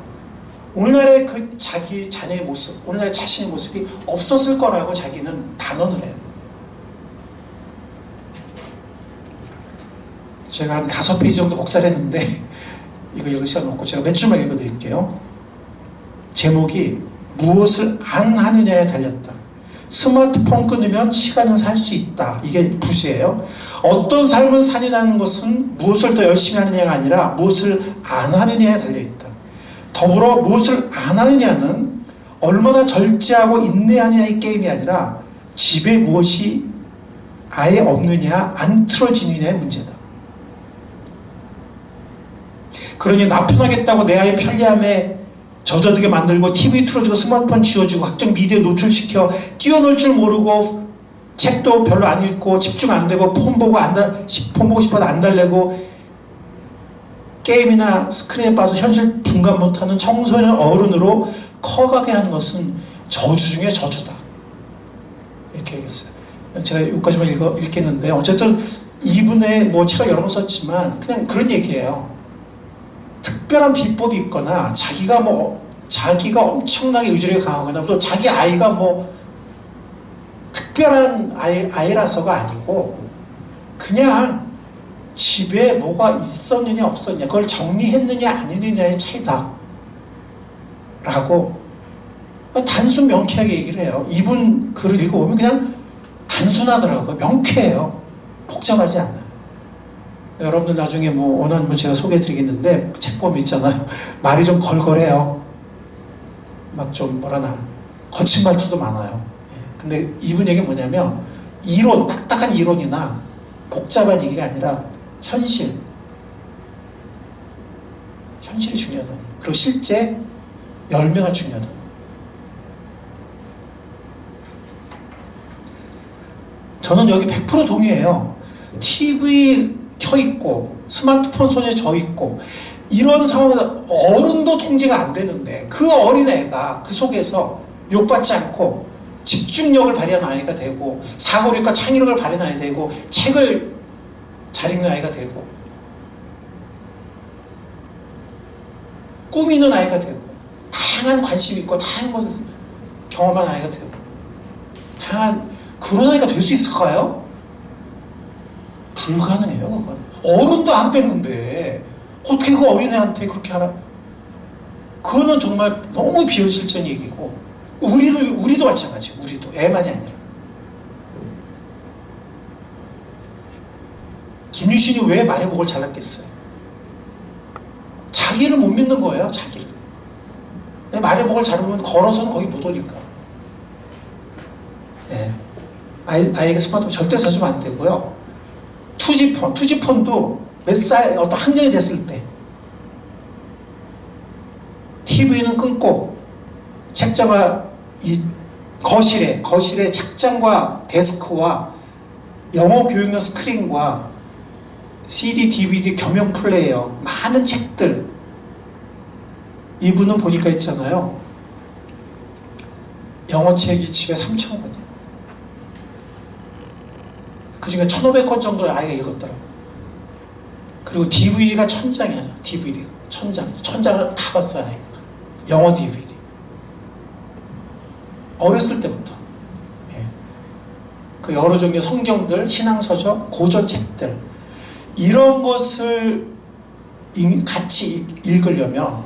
오늘날의 그 자기 자녀의 모습, 오늘날의 자신의 모습이 없었을 거라고 자기는 단언을 해요. 제가 한 5페이지 정도 복사를 했는데 이거 읽을 시간 없고 제가 몇 줄만 읽어드릴게요. 제목이 무엇을 안 하느냐에 달렸다. 스마트폰 끊으면 시간을 살 수 있다. 이게 부제예요. 어떤 삶을 살인하는 것은 무엇을 더 열심히 하느냐가 아니라 무엇을 안 하느냐에 달려있다. 더불어 무엇을 안 하느냐는 얼마나 절제하고 인내하느냐의 게임이 아니라 집에 무엇이 아예 없느냐 안 틀어지느냐의 문제다. 그러니 나 편하겠다고 내 아이 편리함에 젖어들게 만들고 TV 틀어주고 스마트폰 지워주고 각종 미디어에 노출시켜 뛰어놀 줄 모르고 책도 별로 안 읽고 집중 안 되고 폰 보고 싶어도 안 달래고 게임이나 스크린에 빠져 현실 분간 못하는 청소년 어른으로 커가게 하는 것은 저주 중에 저주다. 이렇게 얘기했어요. 제가 여기까지만 읽겠는데 어쨌든 이분의 뭐 책을 여러 번 썼지만 그냥 그런 얘기예요. 특별한 비법이 있거나 자기가 엄청나게 의지력이 강하거나 또 자기 아이가 뭐 특별한 아이라서가 아니고 그냥 집에 뭐가 있었느냐 없었느냐 그걸 정리했느냐 아니느냐의 차이다 라고 단순 명쾌하게 얘기를 해요. 이분 글을 읽어보면 그냥 단순하더라고요. 명쾌해요. 복잡하지 않아요. 여러분들 나중에 뭐 원하는 제가 소개해드리겠는데 책보험 있잖아요. 말이 좀 걸걸해요. 막 좀 뭐라나 거친 말투도 많아요. 근데 이분 얘기는 뭐냐면 이론, 딱딱한 이론이나 복잡한 얘기가 아니라 현실이 중요하다. 그리고 실제 열매가 중요하다. 저는 여기 100% 동의해요. TV 켜있고 스마트폰 손에 져있고 이런 상황에서 어른도 통제가 안 되는데 그 어린애가 그 속에서 욕받지 않고 집중력을 발휘하는 아이가 되고 사고력과 창의력을 발휘하는 아이가 되고 책을 잘 읽는 아이가 되고 꿈 있는 아이가 되고 다양한 관심이 있고 다양한 것을 경험한 아이가 되고 다양한 그런 아이가 될 수 있을까요? 불가능해요. 그건 어른도 안 되는데 어떻게 그 어린애한테 그렇게 하나. 그거는 정말 너무 비현실적인 얘기고 우리도 마찬가지. 우리도 애만이 아니라 김유신이 왜 말의 목을 잘랐겠어요? 자기를 못 믿는 거예요. 자기를. 말의 목을 자르면 걸어서는 거기 못 오니까. 네. 아이에게 스마트폰 절대 사주면 안 되고요. 투지폰도 몇 살, 어떤 학년이 됐을 때 TV는 끊고 책장과 이 거실에 책장과 데스크와 영어 교육용 스크린과 CD, DVD 겸용 플레이어 많은 책들 이분은 보니까 있잖아요. 영어 책이 집에 3,000권이에요. 그 중에 1,500권 정도를 아이가 읽었더라고요. 그리고 DVD가 1,000장이에요. DVD. 1,000장을 다 봤어요, 아이가. 영어 DVD. 어렸을 때부터. 예. 그 여러 종류의 성경들, 신앙서적, 고전 책들. 이런 것을 같이 읽으려면,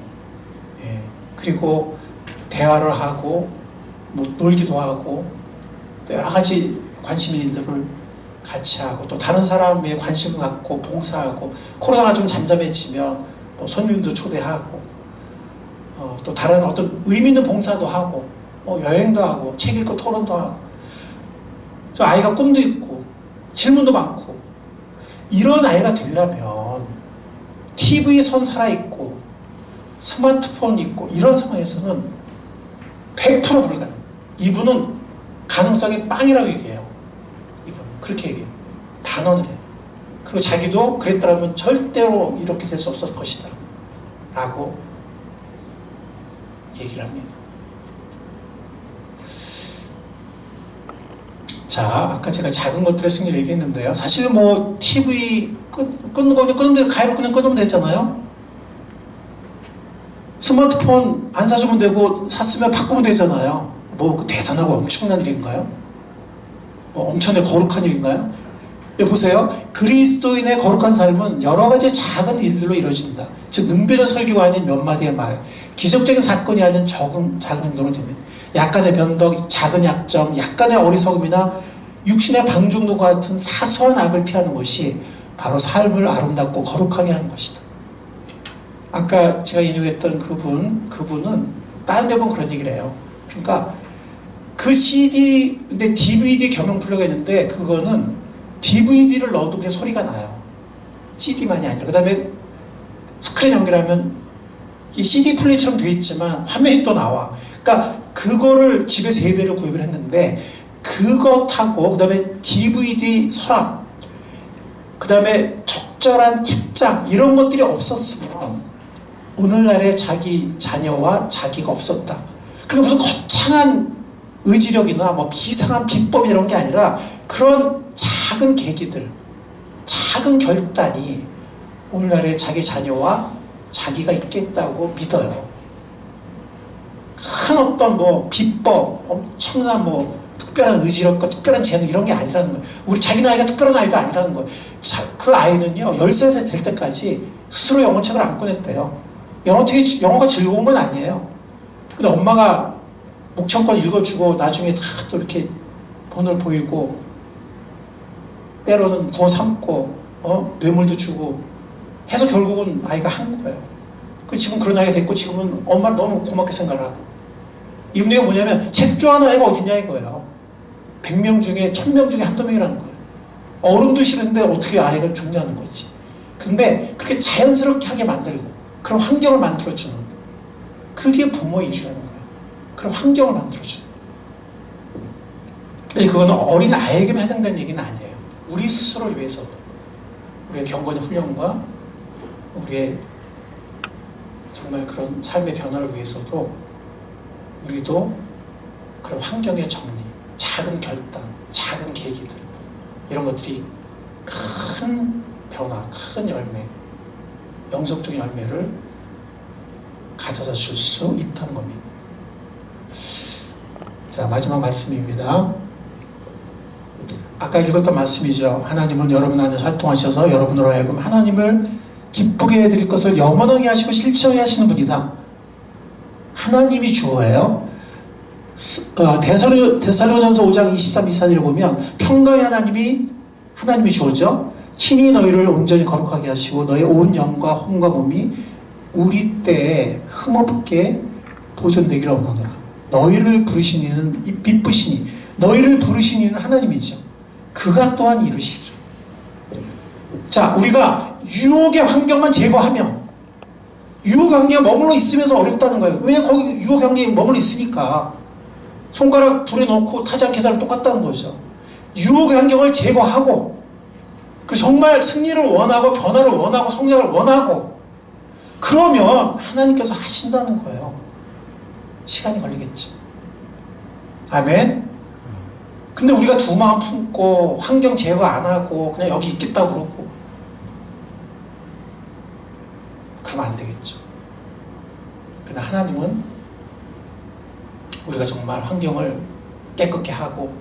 예. 그리고 대화를 하고, 뭐 놀기도 하고, 또 여러 가지 관심 있는 일들을 같이 하고 또 다른 사람에 관심을 갖고 봉사하고 코로나가 좀 잠잠해지면 뭐 손님도 초대하고 또 다른 어떤 의미 있는 봉사도 하고 여행도 하고 책 읽고 토론도 하고 저 아이가 꿈도 있고 질문도 많고 이런 아이가 되려면 TV 선 살아있고 스마트폰 있고 이런 상황에서는 100% 불가능. 이분은 가능성이 빵이라고 얘기해요. 그렇게 얘기해요. 단언을 해요. 그리고 자기도 그랬더라면 절대로 이렇게 될 수 없었을 것이다 라고 얘기를 합니다. 자, 아까 제가 작은 것들의 승리를 얘기했는데요. 사실 뭐 TV 끊는 거 그냥 끊으면 되고 가위로 그냥 끊으면 되잖아요. 스마트폰 안 사주면 되고 샀으면 바꾸면 되잖아요. 뭐 대단하고 엄청난 일인가요? 엄청나게 거룩한 일인가요? 보세요. 그리스도인의 거룩한 삶은 여러 가지 작은 일들로 이루어진다. 즉 능별한 설교가 아닌 몇 마디의 말, 기적적인 사건이 아닌 작은 행동으로 됩니다. 약간의 변덕, 작은 약점, 약간의 어리석음이나 육신의 방종과 같은 사소한 악을 피하는 것이 바로 삶을 아름답고 거룩하게 하는 것이다. 아까 제가 인용했던 그분은 다른 데 보면 그런 얘기를 해요. 그러니까 그 CD, 근데 DVD 겸용 플러그가 있는데 그거는 DVD를 넣어도 그냥 소리가 나요. CD만이 아니라. 그 다음에 스크린 연결하면 이 CD 플레이처럼 되어 있지만 화면이 또 나와. 그러니까 그거를 집에 3대를 구입을 했는데 그것하고 그 다음에 DVD 서랍 그 다음에 적절한 책장 이런 것들이 없었으면 오늘날의 자기 자녀와 자기가 없었다. 그러니까 무슨 거창한 의지력이나 뭐 비상한 비법 이런 게 아니라 그런 작은 계기들, 작은 결단이 오늘날의 자기 자녀와 자기가 있겠다고 믿어요. 큰 어떤 뭐 비법, 엄청난 뭐 특별한 의지력과 특별한 재능 이런 게 아니라는 거예요. 우리 자기 나이가 특별한 아이도 아니라는 거예요. 그 아이는요 13살 될 때까지 스스로 영어책을 안 꺼냈대요. 영어가 즐거운 건 아니에요. 근데 엄마가 목청껏 읽어주고 나중에 다 또 이렇게 돈을 보이고 때로는 구워 삶고 뇌물도 주고 해서 결국은 아이가 한 거예요. 그 지금 그런 아이가 됐고 지금은 엄마를 너무 고맙게 생각하고 이 문제가 뭐냐면 책 좋아하는 아이가 어딨냐 이거예요. 100명 중에 1000명 중에 한두 명이라는 거예요. 어른도 싫은데 어떻게 아이가 좋냐는 거지. 근데 그렇게 자연스럽게 하게 만들고 그런 환경을 만들어주는 그게 부모의 일이라는 거예요. 그런 환경을 만들어주는. 그거는 어린 아이에게만 해당되는 얘기는 아니에요. 우리 스스로를 위해서도 우리의 경건의 훈련과 우리의 정말 그런 삶의 변화를 위해서도 우리도 그런 환경의 정리, 작은 결단, 작은 계기들 이런 것들이 큰 변화, 큰 열매, 영성적인 열매를 가져다 줄 수 있다는 겁니다. 자, 마지막 말씀입니다. 아까 읽었던 말씀이죠. 하나님은 여러분 안에서 활동하셔서 여러분으로 하여금 하나님을 기쁘게 해드릴 것을 염원하게 하시고 실천하게 하시는 분이다. 하나님이 주어예요. 데살로니가서 5장 23, 24절을 보면 평강의 하나님이 주어죠. 친히 너희를 온전히 거룩하게 하시고 너희 온 영과 혼과 몸이 우리 때에 흠없게 보존되기를 원하노라. 너희를 부르신 이는 빛부시니 너희를 부르신 이는 하나님이죠. 그가 또한 이루시죠. 자, 우리가 유혹의 환경만 제거하면 유혹의 환경에 머물러 있으면서 어렵다는 거예요. 왜냐면 거기 유혹의 환경에 머물러 있으니까 손가락 불에 넣고 타지 않게 해달라 똑같다는 거죠. 유혹의 환경을 제거하고 그 정말 승리를 원하고 변화를 원하고 성장을 원하고 그러면 하나님께서 하신다는 거예요. 시간이 걸리겠죠. 아멘. 근데 우리가 두 마음 품고 환경 제거 안 하고 그냥 여기 있겠다고 그러고 그러면 안 되겠죠. 근데 하나님은 우리가 정말 환경을 깨끗게 하고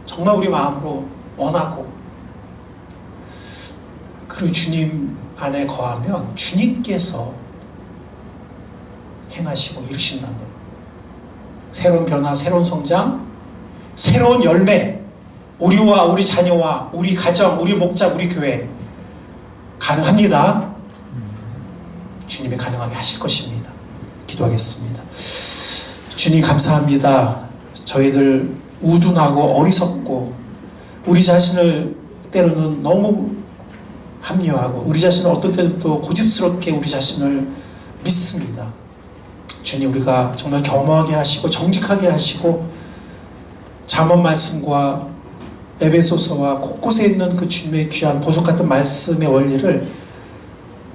정말 우리 마음으로 원하고 그리고 주님 안에 거하면 주님께서 행하시고 이루신다는 겁니다. 새로운 변화, 새로운 성장, 새로운 열매, 우리와 우리 자녀와 우리 가정, 우리 목자, 우리 교회 가능합니다. 주님이 가능하게 하실 것입니다. 기도하겠습니다. 주님 감사합니다. 저희들 우둔하고 어리석고 우리 자신을 때로는 너무 합리화하고 우리 자신을 어떤 때는 또 고집스럽게 우리 자신을 믿습니다. 주님 우리가 정말 겸허하게 하시고 정직하게 하시고 잠언 말씀과 에베소서와 곳곳에 있는 그 주님의 귀한 보석 같은 말씀의 원리를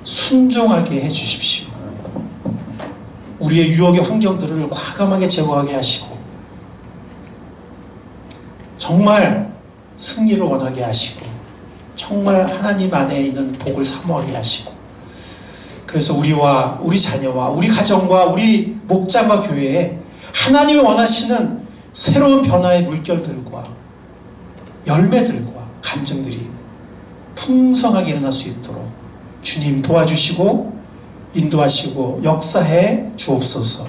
순종하게 해주십시오. 우리의 유혹의 환경들을 과감하게 제거하게 하시고 정말 승리를 원하게 하시고 정말 하나님 안에 있는 복을 사모하게 하시고 그래서 우리와 우리 자녀와 우리 가정과 우리 목장과 교회에 하나님이 원하시는 새로운 변화의 물결들과 열매들과 감정들이 풍성하게 일어날 수 있도록 주님 도와주시고 인도하시고 역사해 주옵소서.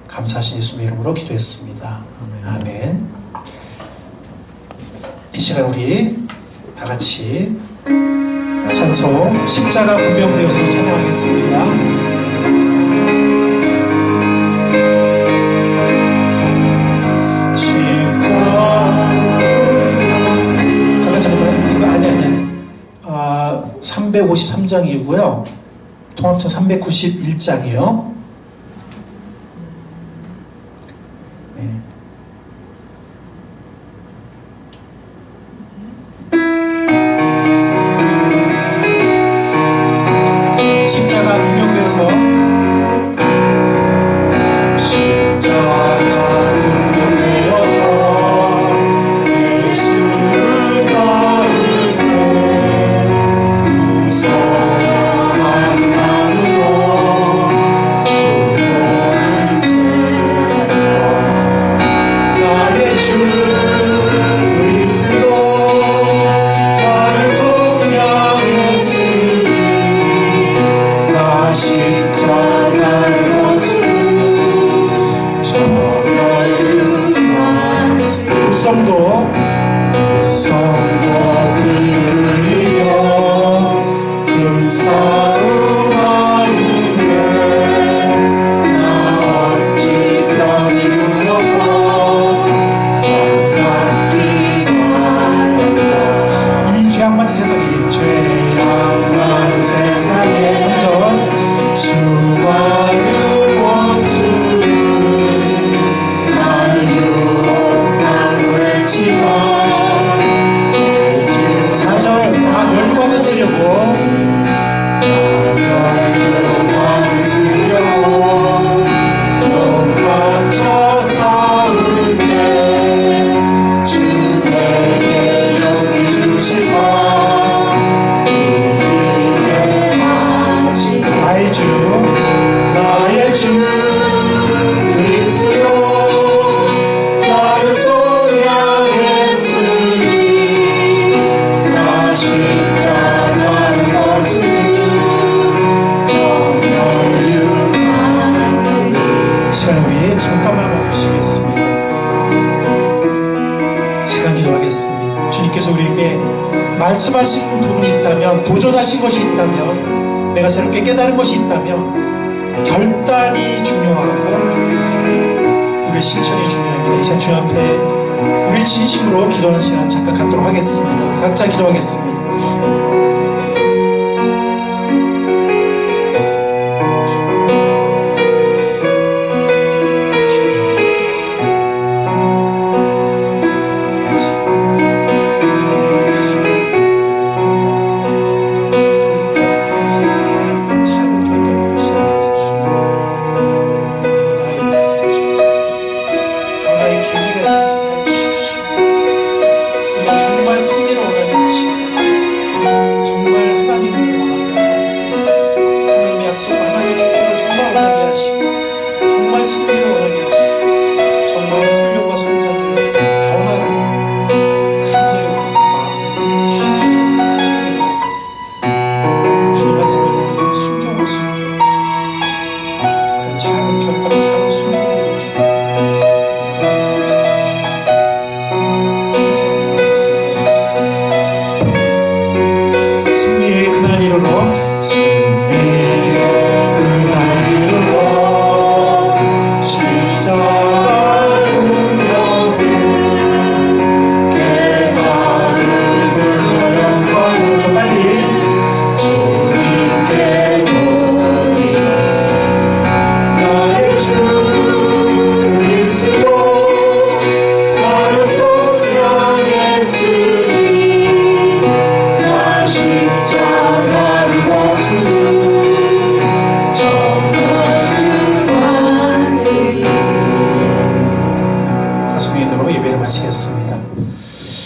감사하신 예수님의 이름으로 기도했습니다. 아멘. 이 시간 우리 다 같이 찬송 십자가 구명되어서 찬양하겠습니다. 잠깐만 353장이고요. 통합청 391장이요. 네. 십자가 분명되어서 십자가 분명되어서 예수를 따를 때 무서워함만으로 주님을 제하여 주님께서 우리에게 말씀하신 부분이 있다면, 도전하신 것이 있다면, 내가 새롭게 깨달은 것이 있다면 결단이 중요하고 우리의 실천이 중요합니다. 이 시간 주님 앞에 우리 진심으로 기도하는 시간 잠깐 갖도록 하겠습니다. 우리 각자 기도하겠습니다.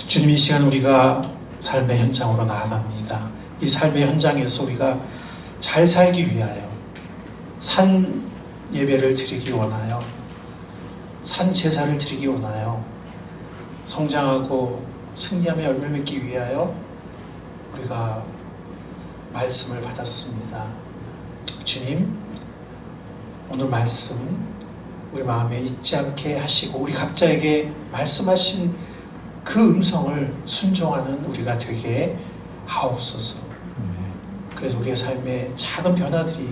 주님, 이 시간 우리가 삶의 현장으로 나아갑니다. 이 삶의 현장에서 우리가 잘 살기 위하여 산 예배를 드리기 원하여, 산 제사를 드리기 원하여, 성장하고 승리하며 열매 맺기 위하여 우리가 말씀을 받았습니다. 주님, 오늘 말씀 우리 마음에 잊지 않게 하시고 우리 각자에게 말씀하신 그 음성을 순종하는 우리가 되게 하옵소서. 그래서 우리의 삶에 작은 변화들이,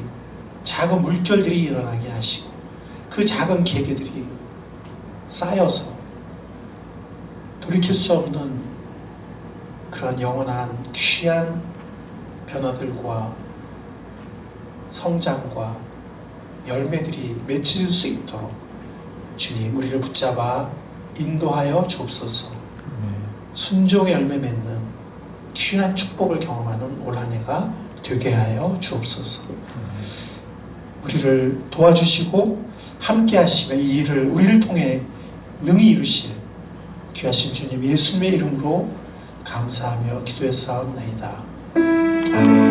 작은 물결들이 일어나게 하시고 그 작은 계기들이 쌓여서 돌이킬 수 없는 그런 영원한 귀한 변화들과 성장과 열매들이 맺힐 수 있도록 주님 우리를 붙잡아 인도하여 주옵소서. 순종의 열매 맺는 귀한 축복을 경험하는 올 한 해가 되게 하여 주옵소서. 우리를 도와주시고 함께 하시며 이 일을 우리를 통해 능히 이루실 귀하신 주님 예수님의 이름으로 감사하며 기도했사옵나이다. 아멘.